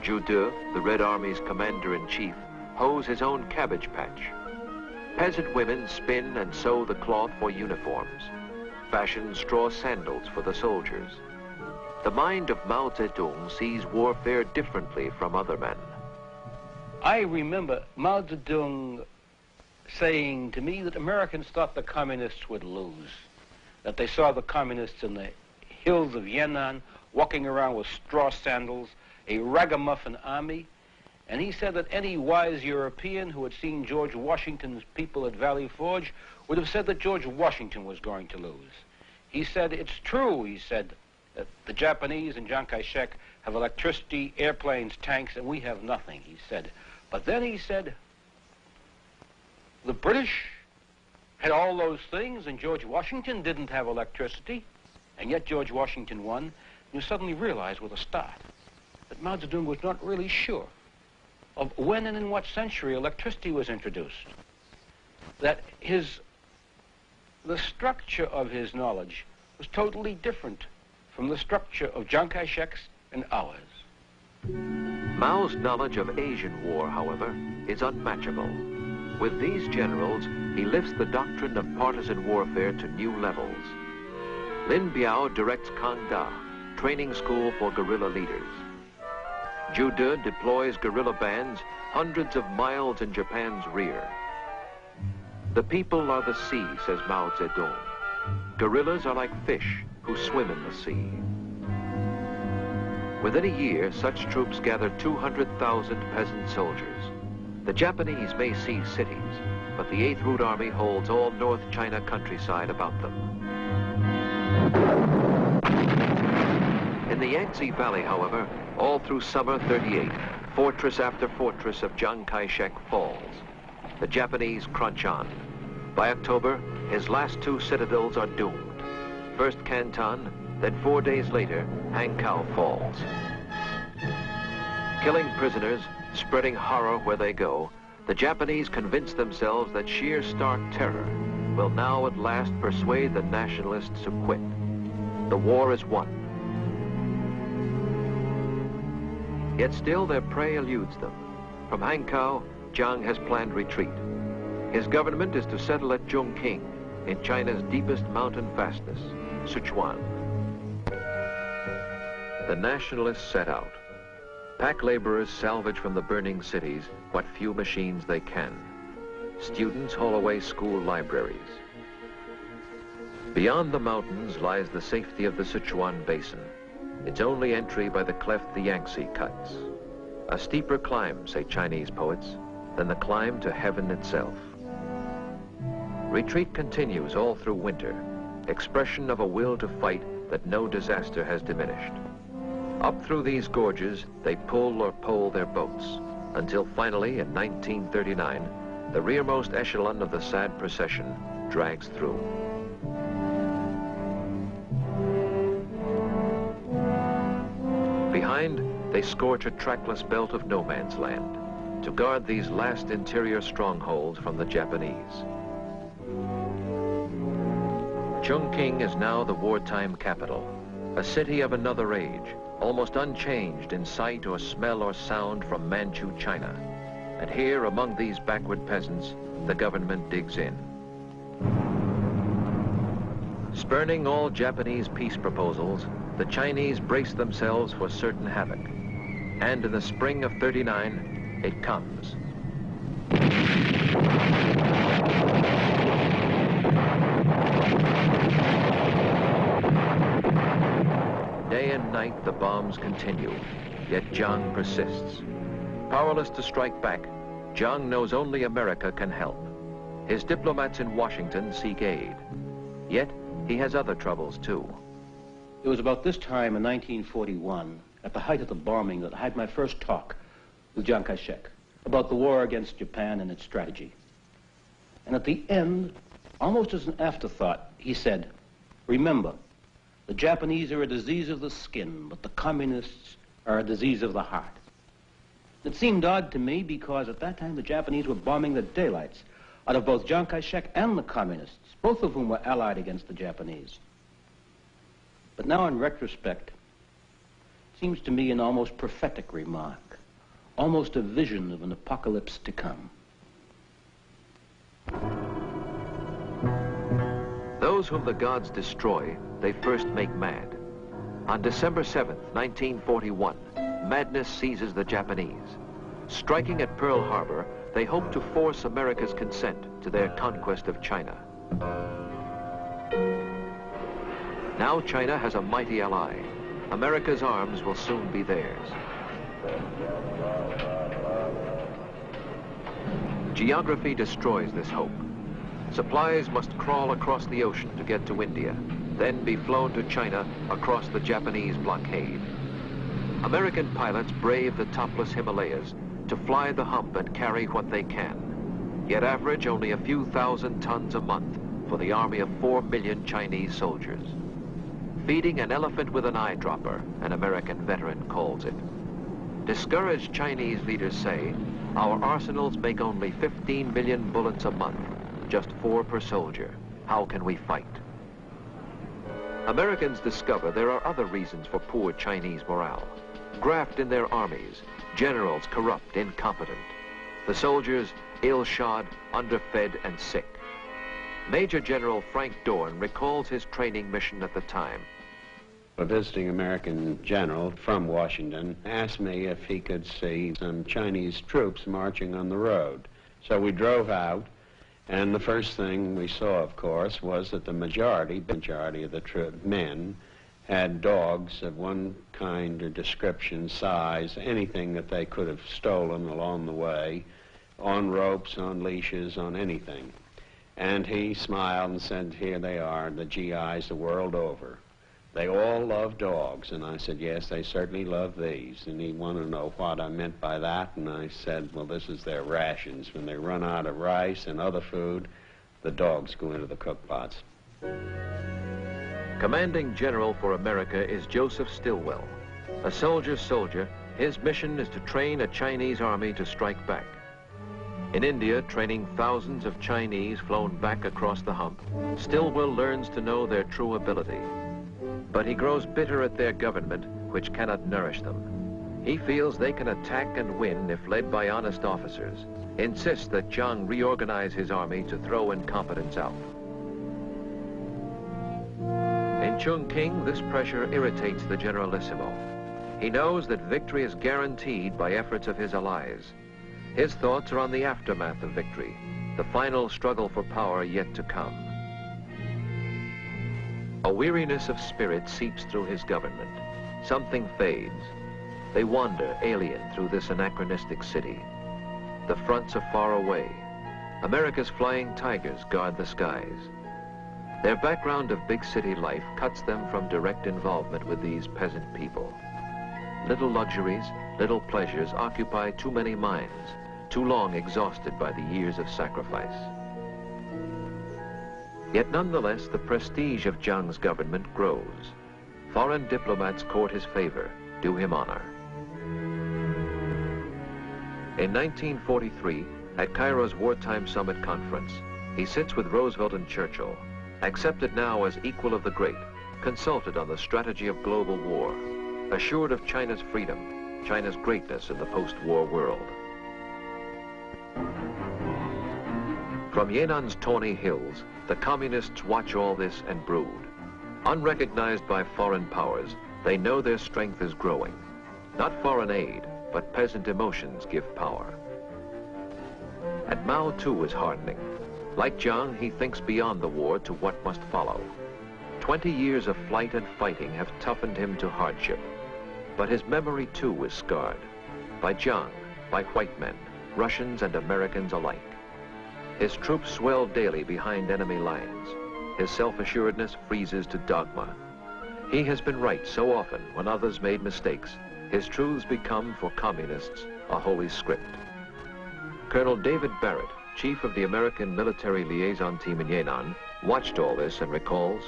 Zhu De, the Red Army's commander-in-chief, hoes his own cabbage patch. Peasant women spin and sew the cloth for uniforms. Fashion straw sandals for the soldiers. The mind of Mao Zedong sees warfare differently from other men. I remember Mao Zedong saying to me that Americans thought the communists would lose, that they saw the communists in the hills of Yan'an walking around with straw sandals, a ragamuffin army, and he said that any wise European who had seen George Washington's people at Valley Forge would have said that George Washington was going to lose. He said, "It's true," he said, that the Japanese and Chiang Kai-shek have electricity, airplanes, tanks, and we have nothing, he said. But then he said, the British had all those things and George Washington didn't have electricity. And yet George Washington won, and you suddenly realize with a start that Mao Zedong was not really sure of when and in what century electricity was introduced. That the structure of his knowledge was totally different from the structure of Chiang Kai-shek's and ours. Mao's knowledge of Asian war, however, is unmatchable. With these generals, he lifts the doctrine of partisan warfare to new levels. Lin Biao directs Kangda, training school for guerrilla leaders. Zhu De deploys guerrilla bands hundreds of miles in Japan's rear. The people are the sea, says Mao Zedong. Guerrillas are like fish who swim in the sea. Within a year, such troops gather 200,000 peasant soldiers. The Japanese may seize cities, but the 8th Route Army holds all North China countryside about them. In the Yangtze Valley, however, all through summer '38, fortress after fortress of Chiang Kai-shek falls. The Japanese crunch on. By October, his last 2 citadels are doomed. First Canton, then 4 days later, Hankow falls. Killing prisoners, spreading horror where they go, the Japanese convince themselves that sheer stark terror will now at last persuade the nationalists to quit. The war is won. Yet still their prey eludes them. From Hankow, Jiang has planned retreat. His government is to settle at Chongqing, in China's deepest mountain fastness, Sichuan. The nationalists set out. Pack laborers salvage from the burning cities what few machines they can. Students haul away school libraries. Beyond the mountains lies the safety of the Sichuan Basin, its only entry by the cleft the Yangtze cuts. A steeper climb, say Chinese poets, than the climb to heaven itself. Retreat continues all through winter, expression of a will to fight that no disaster has diminished. Up through these gorges, they pull or pole their boats, until finally, in 1939, the rearmost echelon of the sad procession drags through. Behind, they scorch a trackless belt of no man's land to guard these last interior strongholds from the Japanese. Chongqing is now the wartime capital, a city of another age, almost unchanged in sight or smell or sound from Manchu China. And here, among these backward peasants, the government digs in. Spurning all Japanese peace proposals, the Chinese brace themselves for certain havoc. And in the spring of '39, it comes. Day and night, the bombs continue, yet Jiang persists. Powerless to strike back, Jiang knows only America can help. His diplomats in Washington seek aid. Yet, he has other troubles, too. It was about this time in 1941, at the height of the bombing, that I had my first talk with Chiang Kai-shek about the war against Japan and its strategy. And at the end, almost as an afterthought, he said, "Remember, the Japanese are a disease of the skin, but the communists are a disease of the heart." It seemed odd to me because at that time the Japanese were bombing the daylights out of both Chiang Kai-shek and the communists, both of whom were allied against the Japanese. But now in retrospect, it seems to me an almost prophetic remark, almost a vision of an apocalypse to come. Those whom the gods destroy, they first make mad. On December 7th, 1941, madness seizes the Japanese. Striking at Pearl Harbor, they hope to force America's consent to their conquest of China. Now China has a mighty ally. America's arms will soon be theirs. Geography destroys this hope. Supplies must crawl across the ocean to get to India, then be flown to China across the Japanese blockade. American pilots brave the topless Himalayas to fly the hump and carry what they can, yet average only a few thousand tons a month for the army of 4 million Chinese soldiers. Feeding an elephant with an eyedropper, an American veteran calls it. Discouraged Chinese leaders say, our arsenals make only 15 million bullets a month, just 4 per soldier. How can we fight? Americans discover there are other reasons for poor Chinese morale. Graft in their armies, generals corrupt, incompetent. The soldiers ill-shod, underfed, and sick. Major General Frank Dorn recalls his training mission at the time. A visiting American general from Washington asked me if he could see some Chinese troops marching on the road. So we drove out, and the first thing we saw, of course, was that the majority of the men had dogs of one kind or description, size, anything that they could have stolen along the way, on ropes, on leashes, on anything. And he smiled and said, here they are, the GIs the world over. They all love dogs. And I said, yes, they certainly love these. And he wanted to know what I meant by that. And I said, well, this is their rations. When they run out of rice and other food, the dogs go into the cook pots. Commanding General for America is Joseph Stilwell. A soldier's soldier, his mission is to train a Chinese army to strike back. In India, training thousands of Chinese flown back across the hump, Stilwell learns to know their true ability. But he grows bitter at their government, which cannot nourish them. He feels they can attack and win if led by honest officers, insists that Jiang reorganize his army to throw incompetence out. In Chungking, this pressure irritates the Generalissimo. He knows that victory is guaranteed by efforts of his allies. His thoughts are on the aftermath of victory, the final struggle for power yet to come. A weariness of spirit seeps through his government. Something fades. They wander alien through this anachronistic city. The fronts are far away. America's flying tigers guard the skies. Their background of big city life cuts them from direct involvement with these peasant people. Little luxuries, little pleasures occupy too many minds, too long exhausted by the years of sacrifice. Yet nonetheless, the prestige of Jiang's government grows. Foreign diplomats court his favor, do him honor. In 1943, at Cairo's Wartime Summit Conference, he sits with Roosevelt and Churchill, accepted now as equal of the great, consulted on the strategy of global war, assured of China's freedom, China's greatness in the post-war world. From Yennan's tawny hills, the communists watch all this and brood. Unrecognized by foreign powers, they know their strength is growing. Not foreign aid, but peasant emotions give power. And Mao too is hardening. Like Jiang, he thinks beyond the war to what must follow. 20 years of flight and fighting have toughened him to hardship. But his memory too is scarred. By Jiang, by white men, Russians and Americans alike. His troops swell daily behind enemy lines. His self-assuredness freezes to dogma. He has been right so often when others made mistakes. His truths become, for communists, a holy script. Colonel David Barrett, chief of the American military liaison team in Yan'an, watched all this and recalls,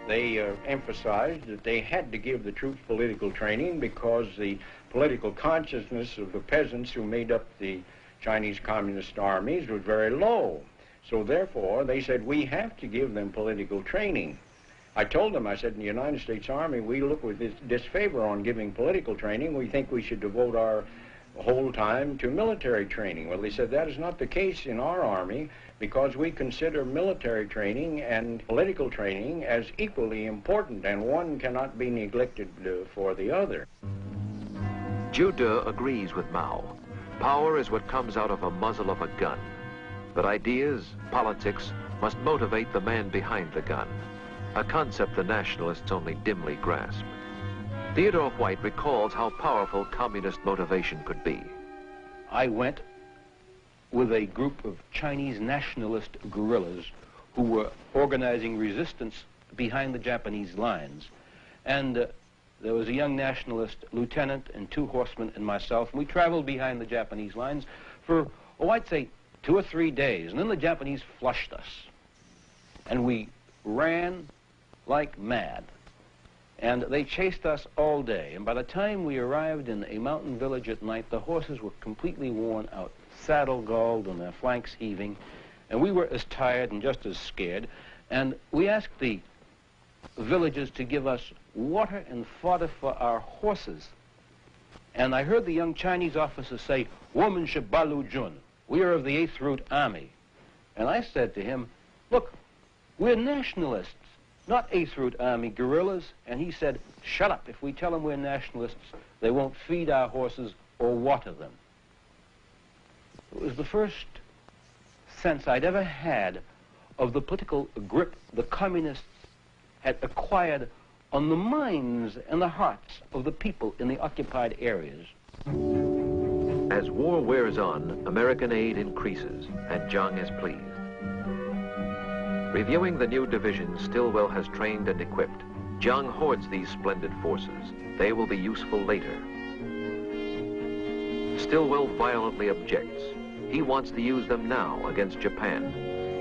they emphasized that they had to give the troops political training because the political consciousness of the peasants who made up the Chinese Communist armies was very low. So therefore, they said, we have to give them political training. I told them, I said, in the United States Army, we look with disfavor on giving political training. We think we should devote our whole time to military training. Well, they said that is not the case in our Army because we consider military training and political training as equally important, and one cannot be neglected for the other. Zhu De agrees with Mao. Power is what comes out of a muzzle of a gun. But ideas, politics, must motivate the man behind the gun, a concept the nationalists only dimly grasp. Theodore White recalls how powerful communist motivation could be. I went with a group of Chinese nationalist guerrillas who were organizing resistance behind the Japanese lines. And there was a young nationalist lieutenant and 2 horsemen and myself. And we traveled behind the Japanese lines for, I'd say 2 or 3 days. And then the Japanese flushed us. And we ran like mad. And they chased us all day. And by the time we arrived in a mountain village at night, the horses were completely worn out, saddle-galled and their flanks heaving. And we were as tired and just as scared. And we asked the villagers to give us water and fodder for our horses. And I heard the young Chinese officer say, "Woman Shabalu Jun, we are of the 8th Route Army." And I said to him, "Look, we're nationalists, not 8th Route Army guerrillas." And he said, "Shut up. If we tell them we're nationalists, they won't feed our horses or water them." It was the first sense I'd ever had of the political grip the communists had acquired on the minds and the hearts of the people in the occupied areas. As war wears on, American aid increases, and Jiang is pleased. Reviewing the new divisions Stilwell has trained and equipped, Jiang hoards these splendid forces. They will be useful later. Stillwell violently objects. He wants to use them now against Japan.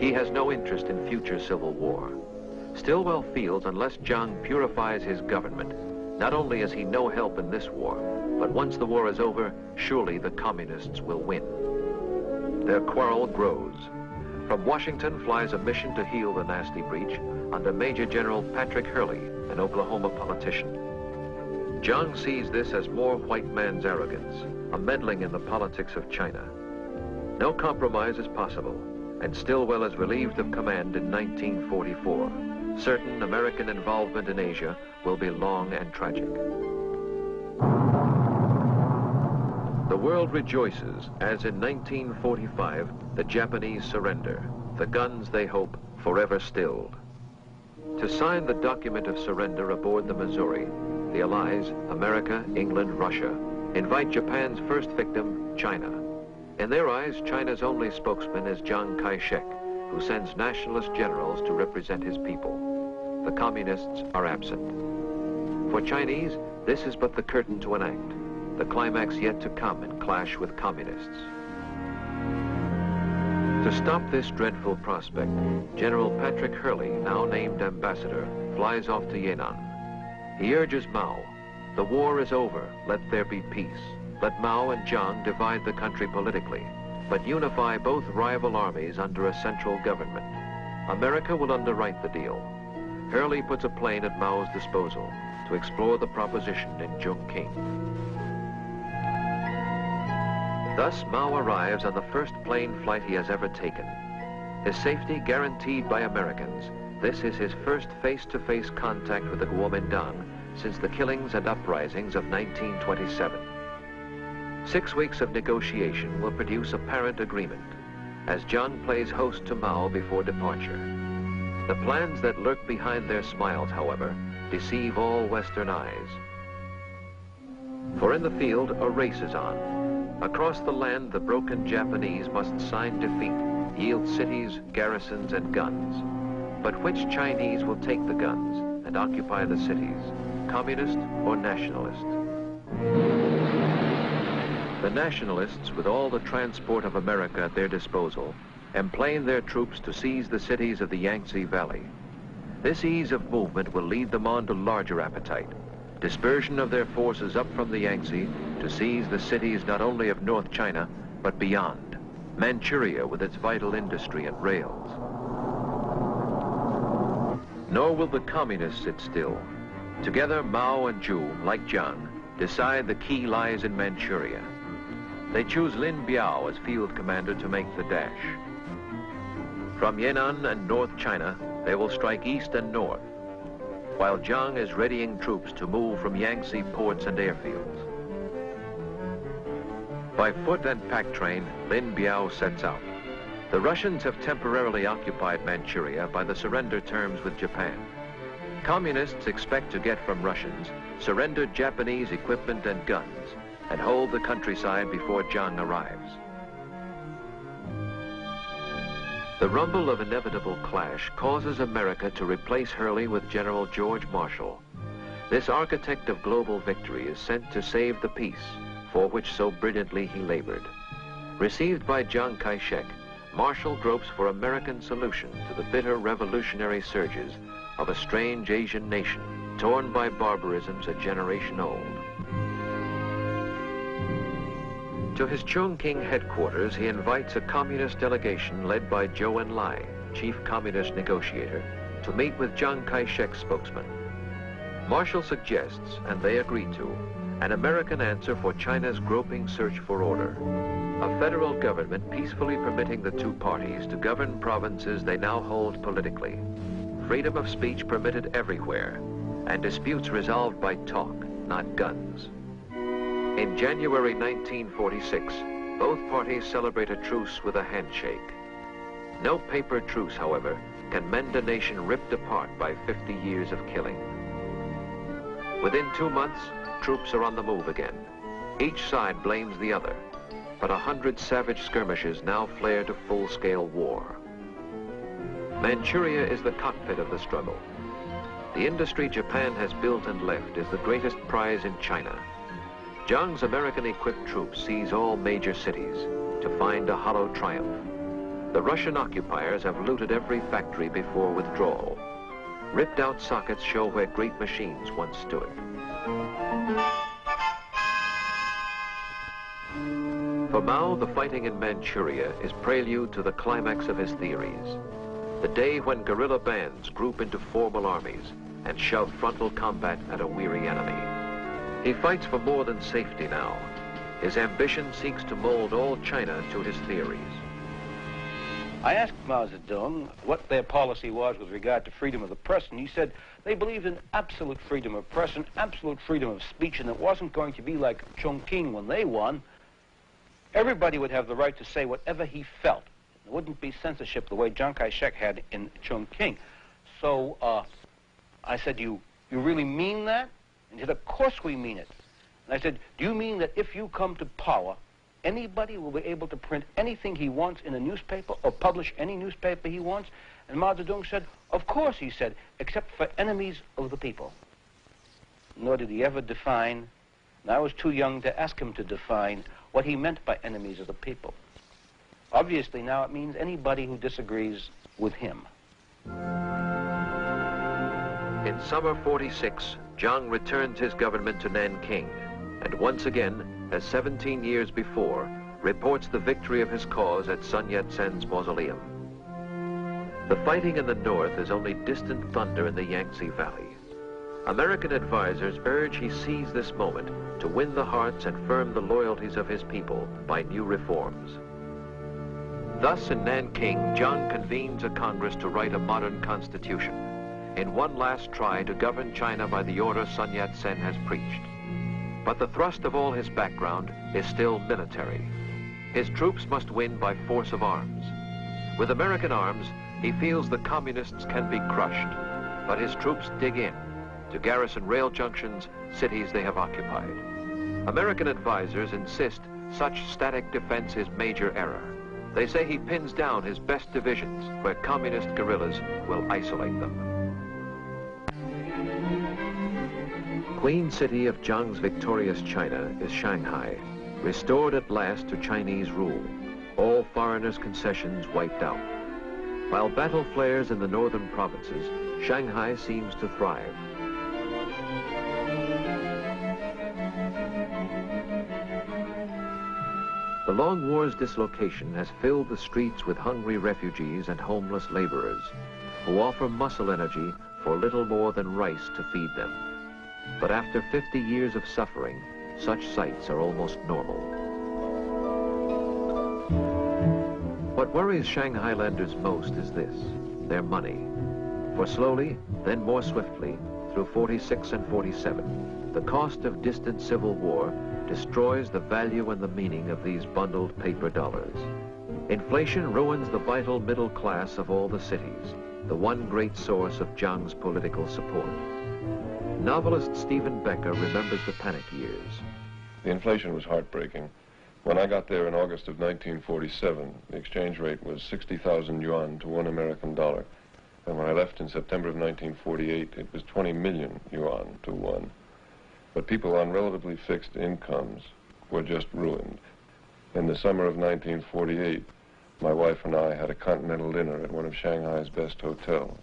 He has no interest in future civil war. Stillwell feels unless Jiang purifies his government, not only is he no help in this war, but once the war is over, surely the communists will win. Their quarrel grows. From Washington flies a mission to heal the nasty breach under Major General Patrick Hurley, an Oklahoma politician. Jiang sees this as more white man's arrogance, a meddling in the politics of China. No compromise is possible, and Stillwell is relieved of command in 1944. Certain American involvement in Asia will be long and tragic. The world rejoices as in 1945 the Japanese surrender, the guns they hope forever stilled. To sign the document of surrender aboard the Missouri, the Allies, America, England, Russia, invite Japan's first victim, China. In their eyes, China's only spokesman is Chiang Kai-shek, who sends nationalist generals to represent his people. The communists are absent. For Chinese, this is but the curtain to an act, the climax yet to come in clash with communists. To stop this dreadful prospect, General Patrick Hurley, now named ambassador, flies off to Yan'an. He urges Mao, "The war is over, let there be peace. Let Mao and Jiang divide the country politically, but unify both rival armies under a central government. America will underwrite the deal." Hurley puts a plane at Mao's disposal to explore the proposition in Chongqing. Thus, Mao arrives on the first plane flight he has ever taken. His safety guaranteed by Americans, this is his first face-to-face contact with the Kuomintang since the killings and uprisings of 1927. 6 weeks of negotiation will produce apparent agreement, as Jiang plays host to Mao before departure. The plans that lurk behind their smiles, however, deceive all Western eyes. For in the field, a race is on. Across the land, the broken Japanese must sign defeat, yield cities, garrisons, and guns. But which Chinese will take the guns and occupy the cities, communist or nationalist? The nationalists, with all the transport of America at their disposal, emplane their troops to seize the cities of the Yangtze Valley. This ease of movement will lead them on to larger appetite, dispersion of their forces up from the Yangtze to seize the cities not only of North China, but beyond, Manchuria with its vital industry and rails. Nor will the communists sit still. Together, Mao and Zhu, like Jiang, decide the key lies in Manchuria. They choose Lin Biao as field commander to make the dash. From Yan'an and North China, they will strike east and north, while Jiang is readying troops to move from Yangtze ports and airfields. By foot and pack train, Lin Biao sets out. The Russians have temporarily occupied Manchuria by the surrender terms with Japan. Communists expect to get from Russians surrendered Japanese equipment and guns and hold the countryside before Jiang arrives. The rumble of inevitable clash causes America to replace Hurley with General George Marshall. This architect of global victory is sent to save the peace, for which so brilliantly he labored. Received by Chiang Kai-shek, Marshall gropes for American solution to the bitter revolutionary surges of a strange Asian nation torn by barbarisms a generation old. To his Chongqing headquarters, he invites a communist delegation led by Zhou Enlai, chief communist negotiator, to meet with Chiang Kai-shek's spokesman. Marshall suggests, and they agree to, an American answer for China's groping search for order. A federal government peacefully permitting the two parties to govern provinces they now hold politically. Freedom of speech permitted everywhere, and disputes resolved by talk, not guns. In January 1946, both parties celebrate a truce with a handshake. No paper truce, however, can mend a nation ripped apart by 50 years of killing. Within 2 months, troops are on the move again. Each side blames the other, but 100 savage skirmishes now flare to full-scale war. Manchuria is the cockpit of the struggle. The industry Japan has built and left is the greatest prize in China. Jiang's American-equipped troops seize all major cities to find a hollow triumph. The Russian occupiers have looted every factory before withdrawal. Ripped-out sockets show where great machines once stood. For Mao, the fighting in Manchuria is prelude to the climax of his theories. The day when guerrilla bands group into formal armies and shove frontal combat at a weary enemy. He fights for more than safety now. His ambition seeks to mold all China to his theories. I asked Mao Zedong what their policy was with regard to freedom of the press, and he said they believed in absolute freedom of press and absolute freedom of speech, and it wasn't going to be like Chongqing when they won. Everybody would have the right to say whatever he felt. There wouldn't be censorship the way Chiang Kai-shek had in Chongqing. So I said, you really mean that? And he said, of course we mean it. And I said, do you mean that if you come to power, anybody will be able to print anything he wants in a newspaper or publish any newspaper he wants? And Mao Zedong said, of course, he said, except for enemies of the people. Nor did he ever define, and I was too young to ask him to define what he meant by enemies of the people. Obviously, now it means anybody who disagrees with him. In summer 46, Jiang returns his government to Nanking, and once again, as 17 years before, reports the victory of his cause at Sun Yat-sen's mausoleum. The fighting in the north is only distant thunder in the Yangtze Valley. American advisors urge he seize this moment to win the hearts and firm the loyalties of his people by new reforms. Thus, in Nanking, Jiang convenes a Congress to write a modern constitution, in one last try to govern China by the order Sun Yat-sen has preached. But the thrust of all his background is still military. His troops must win by force of arms. With American arms, he feels the communists can be crushed, but his troops dig in to garrison rail junctions, cities they have occupied. American advisors insist such static defense is major error. They say he pins down his best divisions where communist guerrillas will isolate them. Queen city of Jiang's victorious China is Shanghai, restored at last to Chinese rule, all foreigners' concessions wiped out. While battle flares in the northern provinces, Shanghai seems to thrive. The long war's dislocation has filled the streets with hungry refugees and homeless laborers who offer muscle energy for little more than rice to feed them. But after 50 years of suffering, such sights are almost normal. What worries Shanghailanders most is this, their money. For slowly, then more swiftly, through 46 and 47, the cost of distant civil war destroys the value and the meaning of these bundled paper dollars. Inflation ruins the vital middle class of all the cities, the one great source of Jiang's political support. Novelist Stephen Becker remembers the panic years. The inflation was heartbreaking. When I got there in August of 1947, the exchange rate was 60,000 yuan to $1 American. And when I left in September of 1948, it was 20 million yuan to one. But people on relatively fixed incomes were just ruined. In the summer of 1948, my wife and I had a continental dinner at one of Shanghai's best hotels.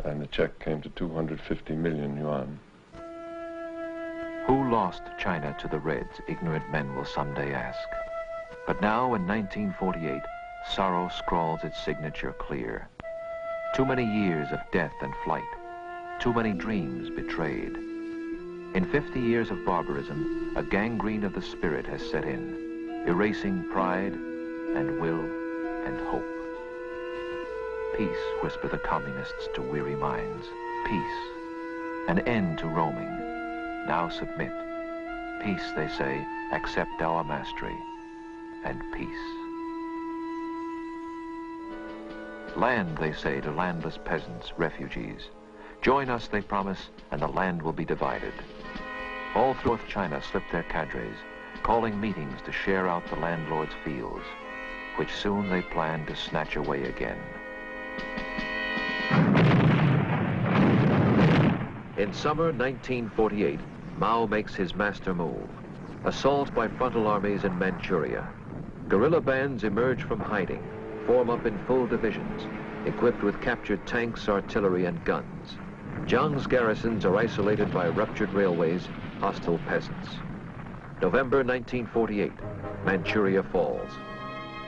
and the check came to 250 million yuan. Who lost China to the Reds, ignorant men will someday ask. But now, in 1948, sorrow scrawls its signature clear. Too many years of death and flight, too many dreams betrayed. In 50 years of barbarism, a gangrene of the spirit has set in, erasing pride and will and hope. Peace, whisper the communists to weary minds. Peace, an end to roaming. Now submit. Peace, they say, accept our mastery, and peace. Land, they say to landless peasants, refugees. Join us, they promise, and the land will be divided. All through China slip their cadres, calling meetings to share out the landlord's fields, which soon they plan to snatch away again. In summer 1948, Mao makes his master move. Assault by frontal armies in Manchuria. Guerrilla bands emerge from hiding, form up in full divisions, equipped with captured tanks, artillery, and guns. Jiang's garrisons are isolated by ruptured railways, hostile peasants. November 1948, Manchuria falls.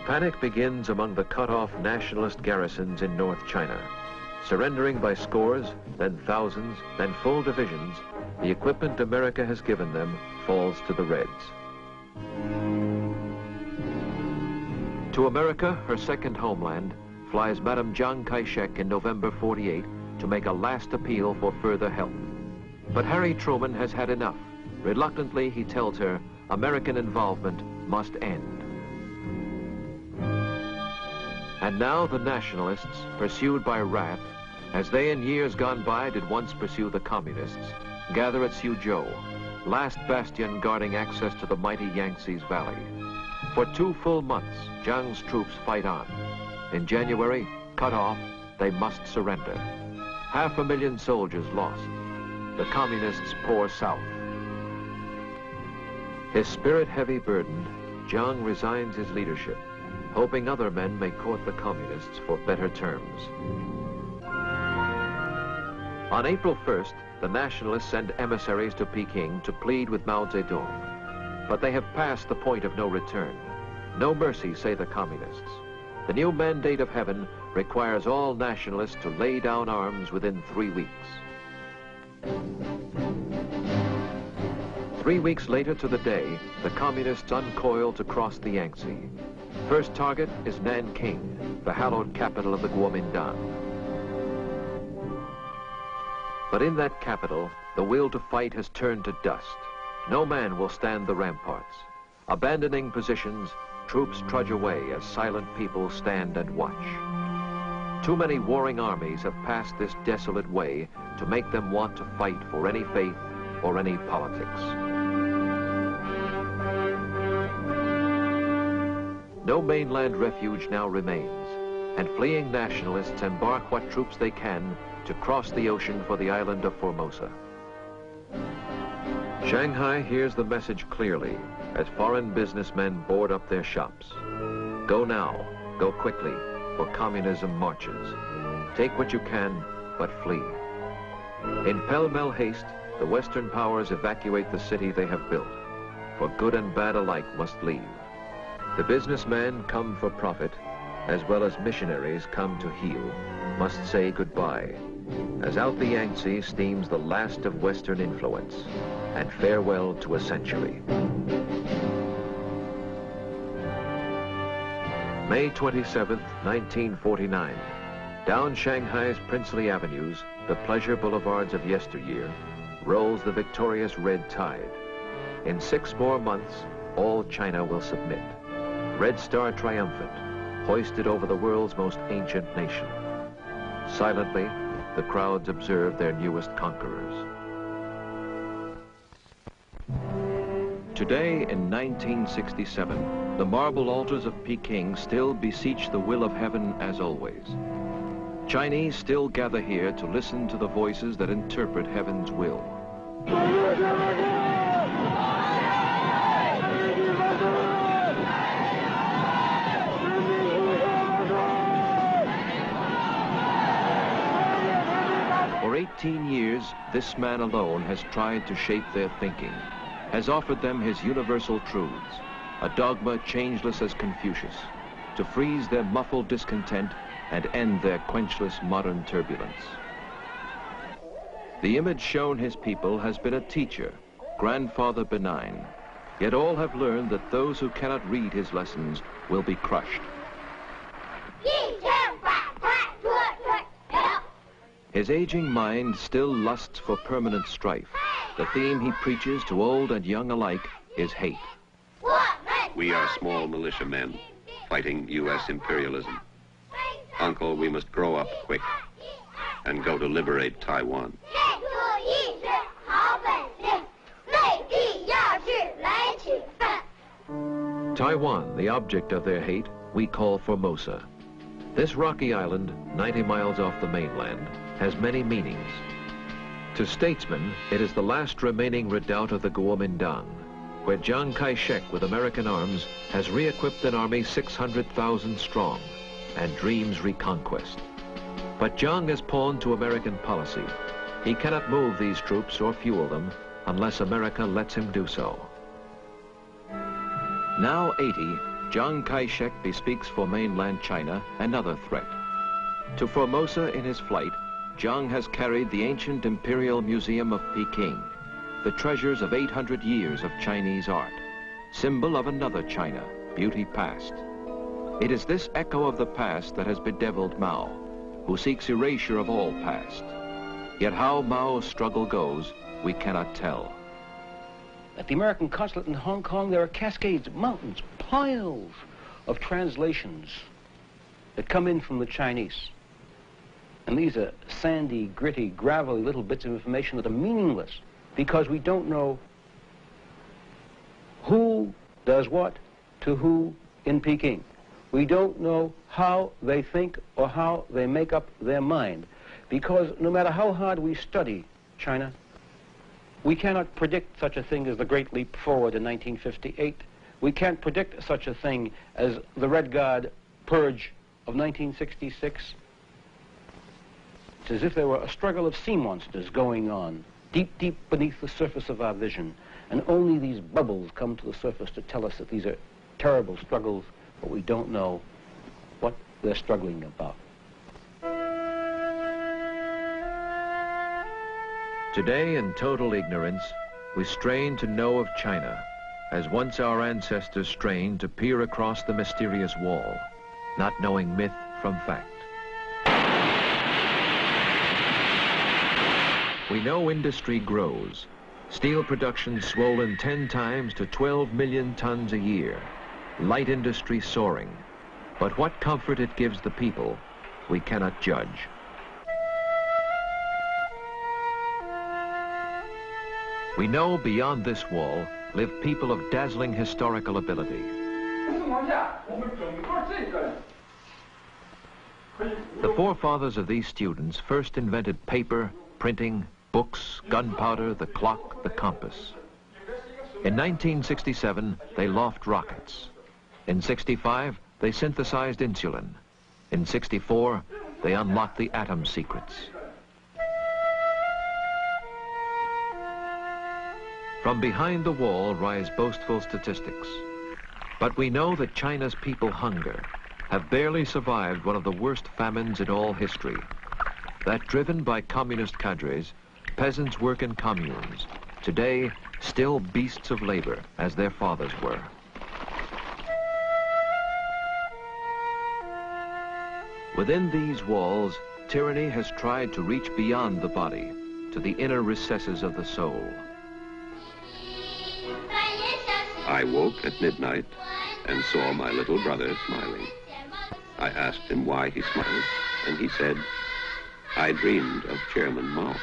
Panic begins among the cut-off nationalist garrisons in North China. Surrendering by scores, then thousands, then full divisions, the equipment America has given them falls to the Reds. To America, her second homeland, flies Madame Chiang Kai-shek in November 48 to make a last appeal for further help. But Harry Truman has had enough. Reluctantly, he tells her American involvement must end. And now the nationalists, pursued by wrath, as they in years gone by did once pursue the communists, gather at Suzhou, last bastion guarding access to the mighty Yangtze's valley. For 2 full months, Jiang's troops fight on. In January, cut off, they must surrender. 500,000 soldiers lost. The communists pour south. His spirit heavy burdened, Jiang resigns his leadership, hoping other men may court the communists for better terms. On April 1st, the nationalists send emissaries to Peking to plead with Mao Zedong. But they have passed the point of no return. No mercy, say the communists. The new mandate of heaven requires all nationalists to lay down arms within 3 weeks. 3 weeks later to the day, the communists uncoil to cross the Yangtze. First target is Nanking, the hallowed capital of the Kuomintang. But in that capital, the will to fight has turned to dust. No man will stand the ramparts. Abandoning positions, troops trudge away as silent people stand and watch. Too many warring armies have passed this desolate way to make them want to fight for any faith or any politics. No mainland refuge now remains, and fleeing nationalists embark what troops they can to cross the ocean for the island of Formosa. Shanghai hears the message clearly as foreign businessmen board up their shops. Go now, go quickly, for communism marches. Take what you can, but flee. In pell-mell haste, the Western powers evacuate the city they have built, for good and bad alike must leave. The businessmen come for profit, as well as missionaries come to heal, must say goodbye, as out the Yangtze steams the last of Western influence, and farewell to a century. May 27th, 1949. Down Shanghai's princely avenues, the pleasure boulevards of yesteryear, rolls the victorious red tide. In 6 more months, all China will submit. Red Star triumphant, hoisted over the world's most ancient nation. Silently, the crowds observe their newest conquerors. Today, in 1967, the marble altars of Peking still beseech the will of heaven as always. Chinese still gather here to listen to the voices that interpret heaven's will. 18 years, this man alone has tried to shape their thinking, has offered them his universal truths, a dogma changeless as Confucius, to freeze their muffled discontent and end their quenchless modern turbulence. The image shown his people has been a teacher, grandfather benign, yet all have learned that those who cannot read his lessons will be crushed. His aging mind still lusts for permanent strife. The theme he preaches to old and young alike is hate. We are small militiamen fighting U.S. imperialism. Uncle, we must grow up quick and go to liberate Taiwan. Taiwan, the object of their hate, we call Formosa. This rocky island, 90 miles off the mainland, has many meanings. To statesmen, it is the last remaining redoubt of the Kuomintang, where Chiang Kai-shek, with American arms, has re-equipped an army 600,000 strong and dreams reconquest. But Chiang is pawned to American policy. He cannot move these troops or fuel them unless America lets him do so. Now 80, Chiang Kai-shek bespeaks for mainland China another threat. To Formosa in his flight, Chiang has carried the ancient Imperial Museum of Peking, the treasures of 800 years of Chinese art, symbol of another China, beauty past. It is this echo of the past that has bedeviled Mao, who seeks erasure of all past. Yet how Mao's struggle goes, we cannot tell. At the American consulate in Hong Kong, there are cascades, mountains, piles of translations that come in from the Chinese. And these are sandy, gritty, gravelly little bits of information that are meaningless because we don't know who does what to who in Peking. We don't know how they think or how they make up their mind, because no matter how hard we study China, we cannot predict such a thing as the Great Leap Forward in 1958. We can't predict such a thing as the Red Guard purge of 1966. It's as if there were a struggle of sea monsters going on, deep, deep beneath the surface of our vision, and only these bubbles come to the surface to tell us that these are terrible struggles, but we don't know what they're struggling about. Today, in total ignorance, we strain to know of China, as once our ancestors strained to peer across the mysterious wall, not knowing myth from fact. We know industry grows. Steel production swollen 10 times to 12 million tons a year. Light industry soaring. But what comfort it gives the people, we cannot judge. We know beyond this wall live people of dazzling historical ability. The forefathers of these students first invented paper, printing, books, gunpowder, the clock, the compass. In 1967, they loft rockets. In 65, they synthesized insulin. In 64, they unlocked the atom secrets. From behind the wall rise boastful statistics. But we know that China's people hunger, have barely survived one of the worst famines in all history. That driven by communist cadres, peasants work in communes, today still beasts of labor as their fathers were. Within these walls, tyranny has tried to reach beyond the body, to the inner recesses of the soul. I woke at midnight and saw my little brother smiling. I asked him why he smiled, and he said, I dreamed of Chairman Mao.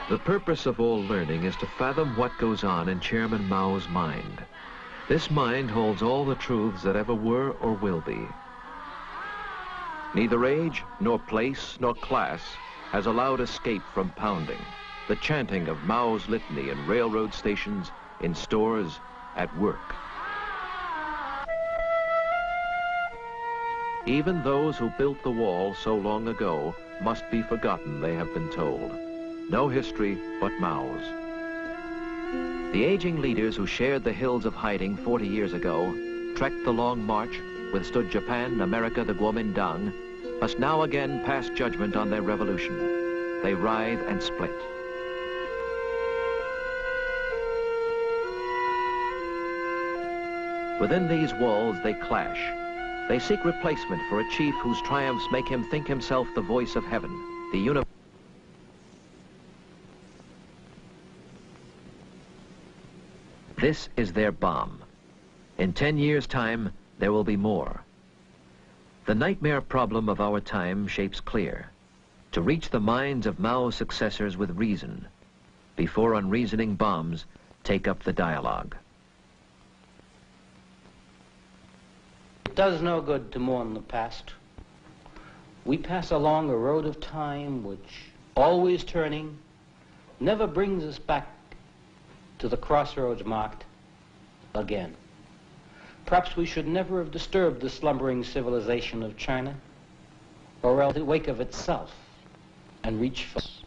The purpose of all learning is to fathom what goes on in Chairman Mao's mind. This mind holds all the truths that ever were or will be. Neither age, nor place, nor class has allowed escape from pounding, the chanting of Mao's litany in railroad stations, in stores, at work. Even those who built the wall so long ago must be forgotten, they have been told. No history but Mao's. The aging leaders who shared the hills of hiding 40 years ago, trekked the long march, withstood Japan, America, the Kuomintang, must now again pass judgment on their revolution. They writhe and split. Within these walls they clash. They seek replacement for a chief whose triumphs make him think himself the voice of heaven, the universe. This is their bomb. In 10 years' time, there will be more. The nightmare problem of our time shapes clear: to reach the minds of Mao's successors with reason, before unreasoning bombs take up the dialogue. It does no good to mourn the past. We pass along a road of time which, always turning, never brings us back to the crossroads marked again. Perhaps we should never have disturbed the slumbering civilization of China, or else wake of itself and reach for us.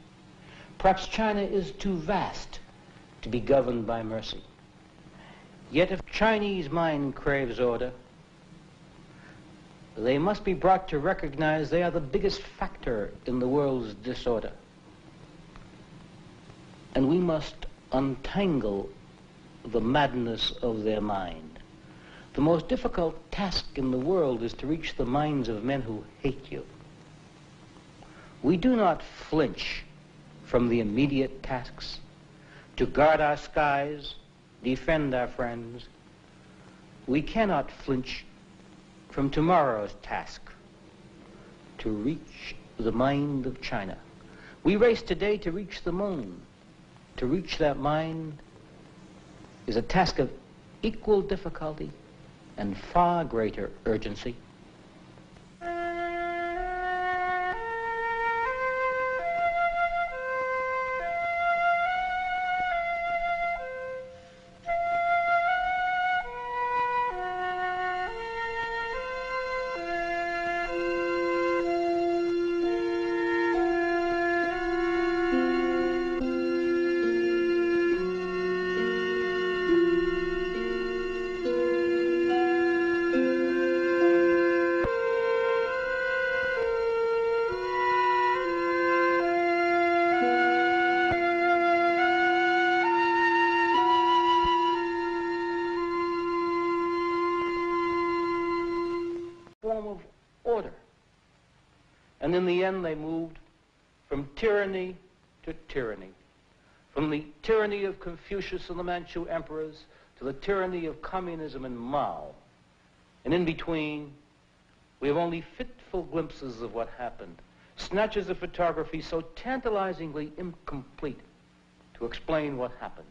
Perhaps China is too vast to be governed by mercy. Yet if Chinese mind craves order, they must be brought to recognize they are the biggest factor in the world's disorder. And we must untangle the madness of their mind. The most difficult task in the world is to reach the minds of men who hate you. We do not flinch from the immediate tasks to guard our skies, defend our friends. We cannot flinch from tomorrow's task, to reach the mind of China. We race today to reach the moon. To reach that mind is a task of equal difficulty and far greater urgency. And in the end, they moved from tyranny to tyranny, from the tyranny of Confucius and the Manchu emperors to the tyranny of communism and Mao. And in between, we have only fitful glimpses of what happened, snatches of photography so tantalizingly incomplete to explain what happened.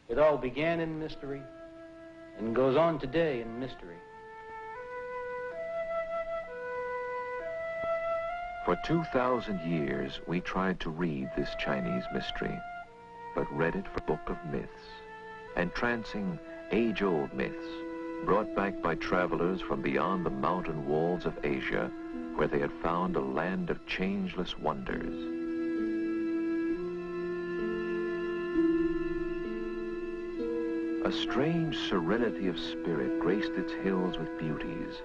It all began in mystery and goes on today in mystery. For 2,000 years, we tried to read this Chinese mystery, but read it for a book of myths, entrancing age-old myths, brought back by travelers from beyond the mountain walls of Asia, where they had found a land of changeless wonders. A strange serenity of spirit graced its hills with beauties.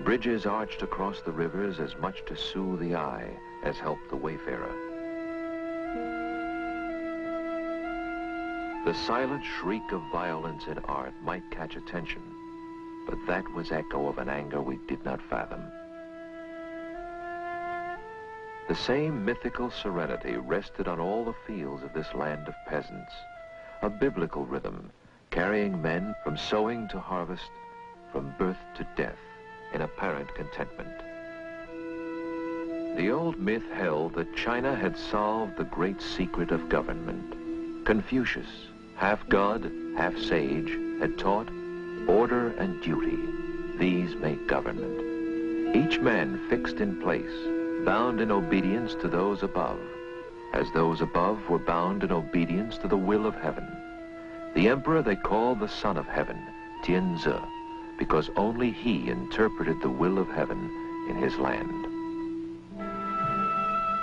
Bridges arched across the rivers as much to soothe the eye as help the wayfarer. The silent shriek of violence in art might catch attention, but that was echo of an anger we did not fathom. The same mythical serenity rested on all the fields of this land of peasants, a biblical rhythm carrying men from sowing to harvest, from birth to death, in apparent contentment. The old myth held that China had solved the great secret of government. Confucius, half god, half sage, had taught order and duty. These make government. Each man fixed in place, bound in obedience to those above, as those above were bound in obedience to the will of heaven. The emperor they called the son of heaven, Tianzi, because only he interpreted the will of heaven in his land.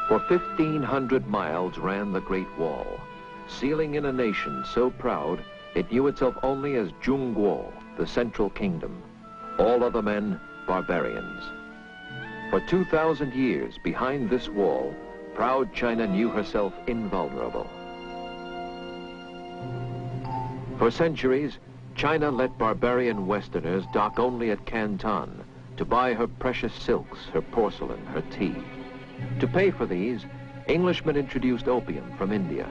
For 1,500 miles ran the Great Wall, sealing in a nation so proud it knew itself only as Zhongguo, the Central Kingdom. All other men, barbarians. For 2,000 years, behind this wall, proud China knew herself invulnerable. For centuries, China let barbarian Westerners dock only at Canton to buy her precious silks, her porcelain, her tea. To pay for these, Englishmen introduced opium from India.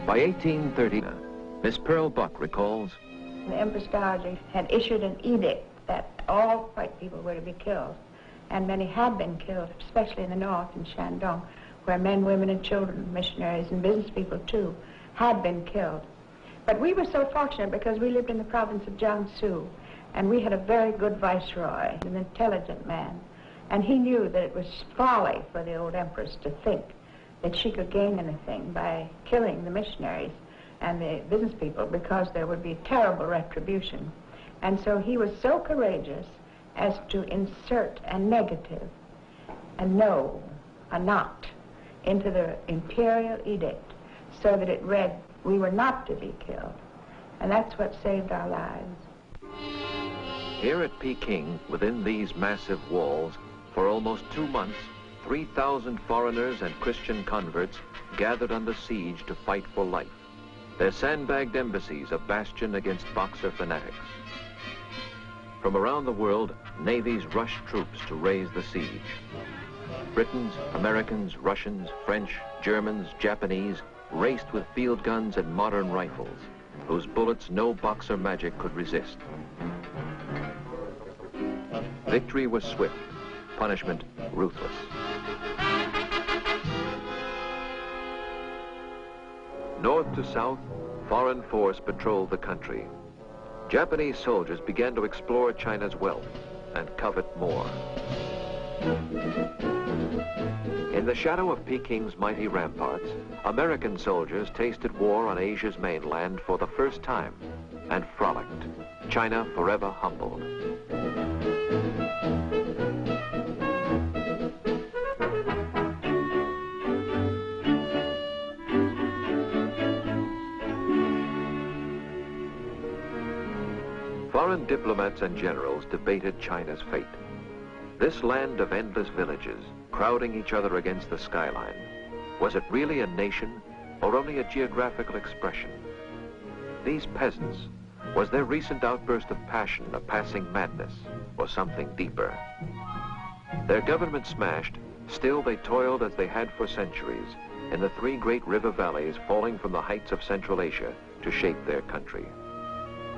By 1830, Miss Pearl Buck recalls, the Empress Dowager had issued an edict that all white people were to be killed, and many had been killed, especially in the north, in Shandong, where men, women, and children, missionaries, and business people, too, had been killed. But we were so fortunate because we lived in the province of Jiangsu, and we had a very good viceroy, an intelligent man, and he knew that it was folly for the old empress to think that she could gain anything by killing the missionaries and the business people, because there would be terrible retribution. And so he was so courageous as to insert a negative, a no, a not, into the imperial edict, so that it read, we were not to be killed. And that's what saved our lives. Here at Peking, within these massive walls, for almost 2 months, 3,000 foreigners and Christian converts gathered under siege to fight for life. Their sandbagged embassies a bastion against Boxer fanatics. From around the world, navies rushed troops to raise the siege. Britons, Americans, Russians, French, Germans, Japanese raced with field guns and modern rifles, whose bullets no Boxer magic could resist. Victory was swift, punishment ruthless. North to south, foreign force patrolled the country. Japanese soldiers began to explore China's wealth and covet more. In the shadow of Peking's mighty ramparts, American soldiers tasted war on Asia's mainland for the first time and frolicked, China forever humbled. Foreign diplomats and generals debated China's fate. This land of endless villages, crowding each other against the skyline, was it really a nation or only a geographical expression? These peasants, was their recent outburst of passion a passing madness or something deeper? Their government smashed, still they toiled as they had for centuries in the 3 great river valleys falling from the heights of Central Asia to shape their country.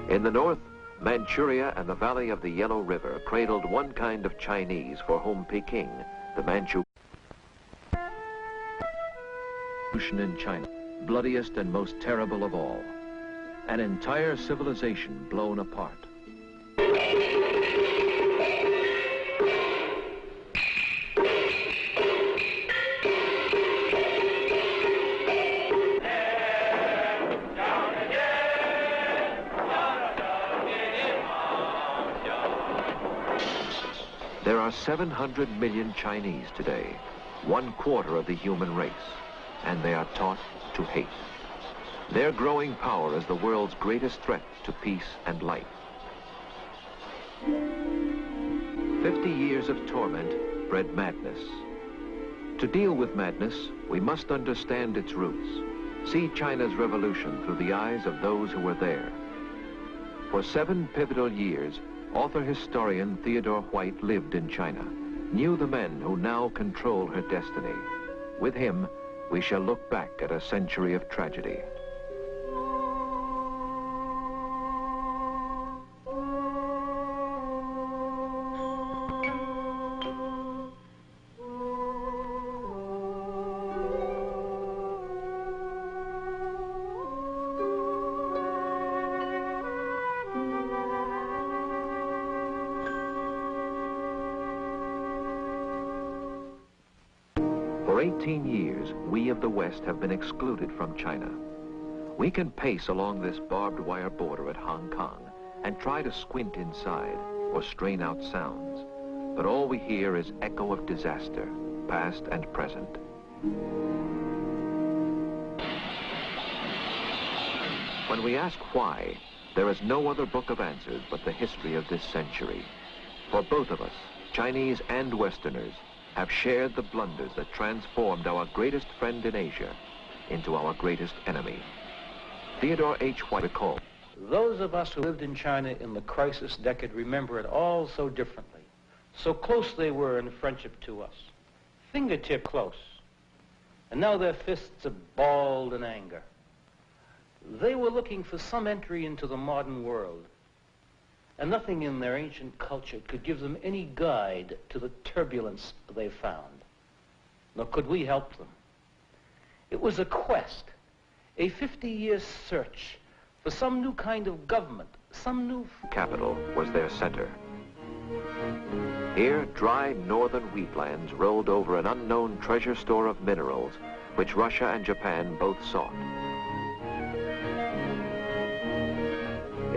In the north, Manchuria and the valley of the Yellow River cradled one kind of Chinese for whom Peking, the Manchu in China, bloodiest and most terrible of all. An entire civilization blown apart. There are 700 million Chinese today, 1/4 of the human race, and they are taught to hate. Their growing power is the world's greatest threat to peace and life. 50 years of torment bred madness. To deal with madness, we must understand its roots, see China's revolution through the eyes of those who were there. For 7 pivotal years, author-historian Theodore White lived in China, knew the men who now control her destiny. With him, we shall look back at a century of tragedy. For 18 years, we of the West have been excluded from China. We can pace along this barbed wire border at Hong Kong and try to squint inside or strain out sounds, but all we hear is echo of disaster, past and present. When we ask why, there is no other book of answers but the history of this century. For both of us, Chinese and Westerners, have shared the blunders that transformed our greatest friend in Asia into our greatest enemy. Theodore H. recalled. Those of us who lived in China in the crisis decade remember it all so differently. So close they were in friendship to us, fingertip close. And now their fists are balled in anger. They were looking for some entry into the modern world, and nothing in their ancient culture could give them any guide to the turbulence they found, nor could we help them. It was a quest, a 50-year search for some new kind of government, some new... Capital was their center. Here, dry northern wheatlands rolled over an unknown treasure store of minerals, which Russia and Japan both sought.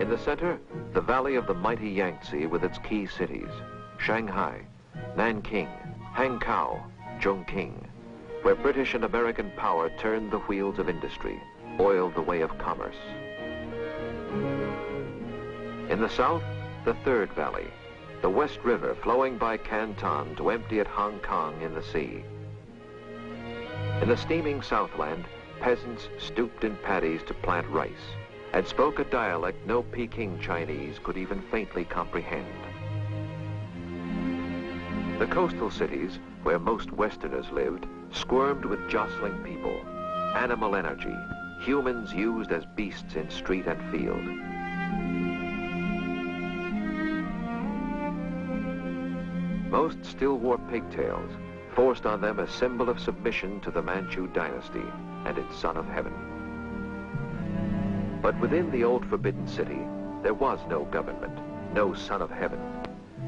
In the center, the valley of the mighty Yangtze with its key cities, Shanghai, Nanking, Hankow, Chongqing, where British and American power turned the wheels of industry, oiled the way of commerce. In the south, the third valley, the West River flowing by Canton to empty at Hong Kong in the sea. In the steaming Southland, peasants stooped in paddies to plant rice and spoke a dialect no Peking Chinese could even faintly comprehend. The coastal cities, where most Westerners lived, squirmed with jostling people, animal energy, humans used as beasts in street and field. Most still wore pigtails, forced on them a symbol of submission to the Manchu dynasty and its son of heaven. But within the old forbidden city, there was no government, no son of heaven.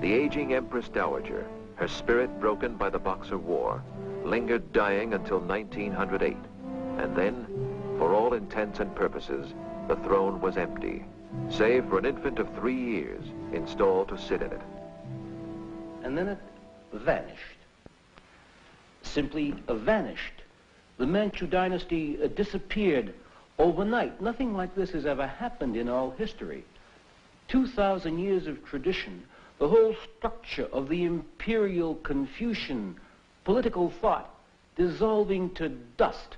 The aging Empress Dowager, her spirit broken by the Boxer War, lingered dying until 1908. And then, for all intents and purposes, the throne was empty, save for an infant of 3 years installed to sit in it. And then it vanished. Simply vanished. The Manchu dynasty disappeared overnight. Nothing like this has ever happened in all history. 2,000 years of tradition, the whole structure of the imperial Confucian political thought dissolving to dust.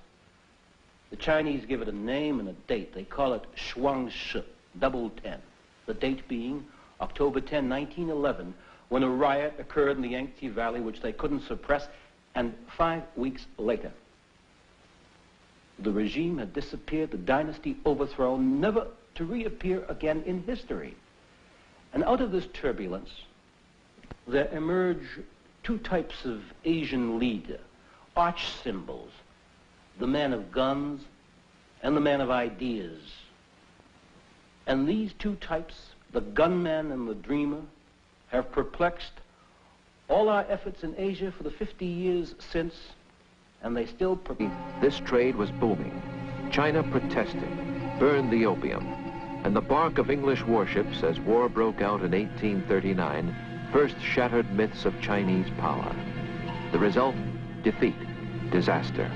The Chinese give it a name and a date. They call it Shuangshi, double 10. The date being October 10, 1911, when a riot occurred in the Yangtze Valley which they couldn't suppress, and 5 weeks later, the regime had disappeared, the dynasty overthrown, never to reappear again in history. And out of this turbulence, there emerge two types of Asian leader, arch symbols, the man of guns and the man of ideas. And these two types, the gunman and the dreamer, have perplexed all our efforts in Asia for the 50 years since, and they still... This trade was booming. China protested, burned the opium, and the bark of English warships as war broke out in 1839 first shattered myths of Chinese power. The result, defeat, disaster.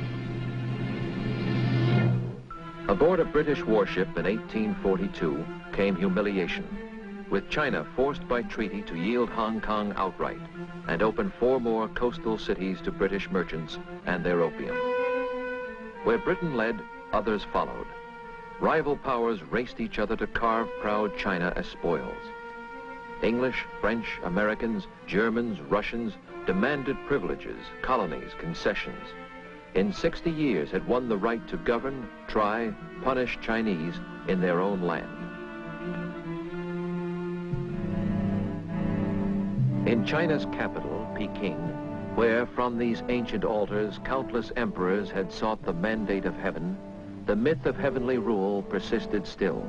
Aboard a British warship in 1842 came humiliation, with China forced by treaty to yield Hong Kong outright and open 4 more coastal cities to British merchants and their opium. Where Britain led, others followed. Rival powers raced each other to carve proud China as spoils. English, French, Americans, Germans, Russians demanded privileges, colonies, concessions. In 60 years had won the right to govern, try, punish Chinese in their own land. In China's capital, Peking, where from these ancient altars countless emperors had sought the mandate of heaven, the myth of heavenly rule persisted still.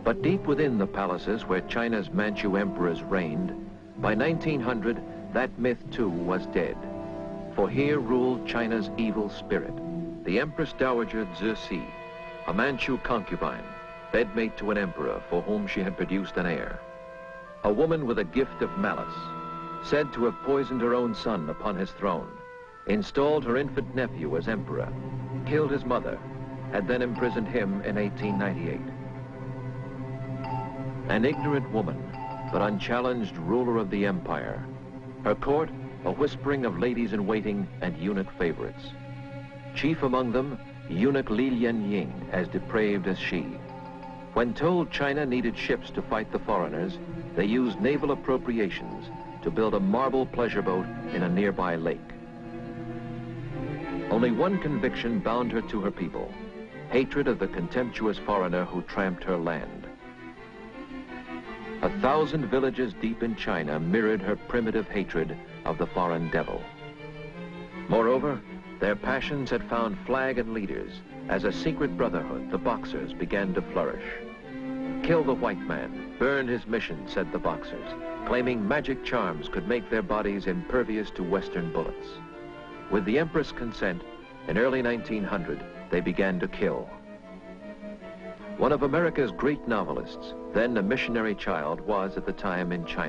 But deep within the palaces where China's Manchu emperors reigned, by 1900, that myth too was dead. For here ruled China's evil spirit, the Empress Dowager Cixi, a Manchu concubine, bedmate to an emperor for whom she had produced an heir. A woman with a gift of malice, said to have poisoned her own son upon his throne, installed her infant nephew as emperor, killed his mother, had then imprisoned him in 1898. An ignorant woman, but unchallenged ruler of the empire. Her court, a whispering of ladies-in-waiting and eunuch favorites. Chief among them, eunuch Li Lianying, as depraved as she. When told China needed ships to fight the foreigners, they used naval appropriations to build a marble pleasure boat in a nearby lake. Only one conviction bound her to her people, hatred of the contemptuous foreigner who tramped her land. 1,000 villages deep in China mirrored her primitive hatred of the foreign devil. Moreover, their passions had found flag and leaders as a secret brotherhood, the Boxers, began to flourish. Kill the white man, burn his mission, said the Boxers, claiming magic charms could make their bodies impervious to Western bullets. With the Empress' consent, in early 1900, they began to kill. One of America's great novelists, then a missionary child, was at the time in China.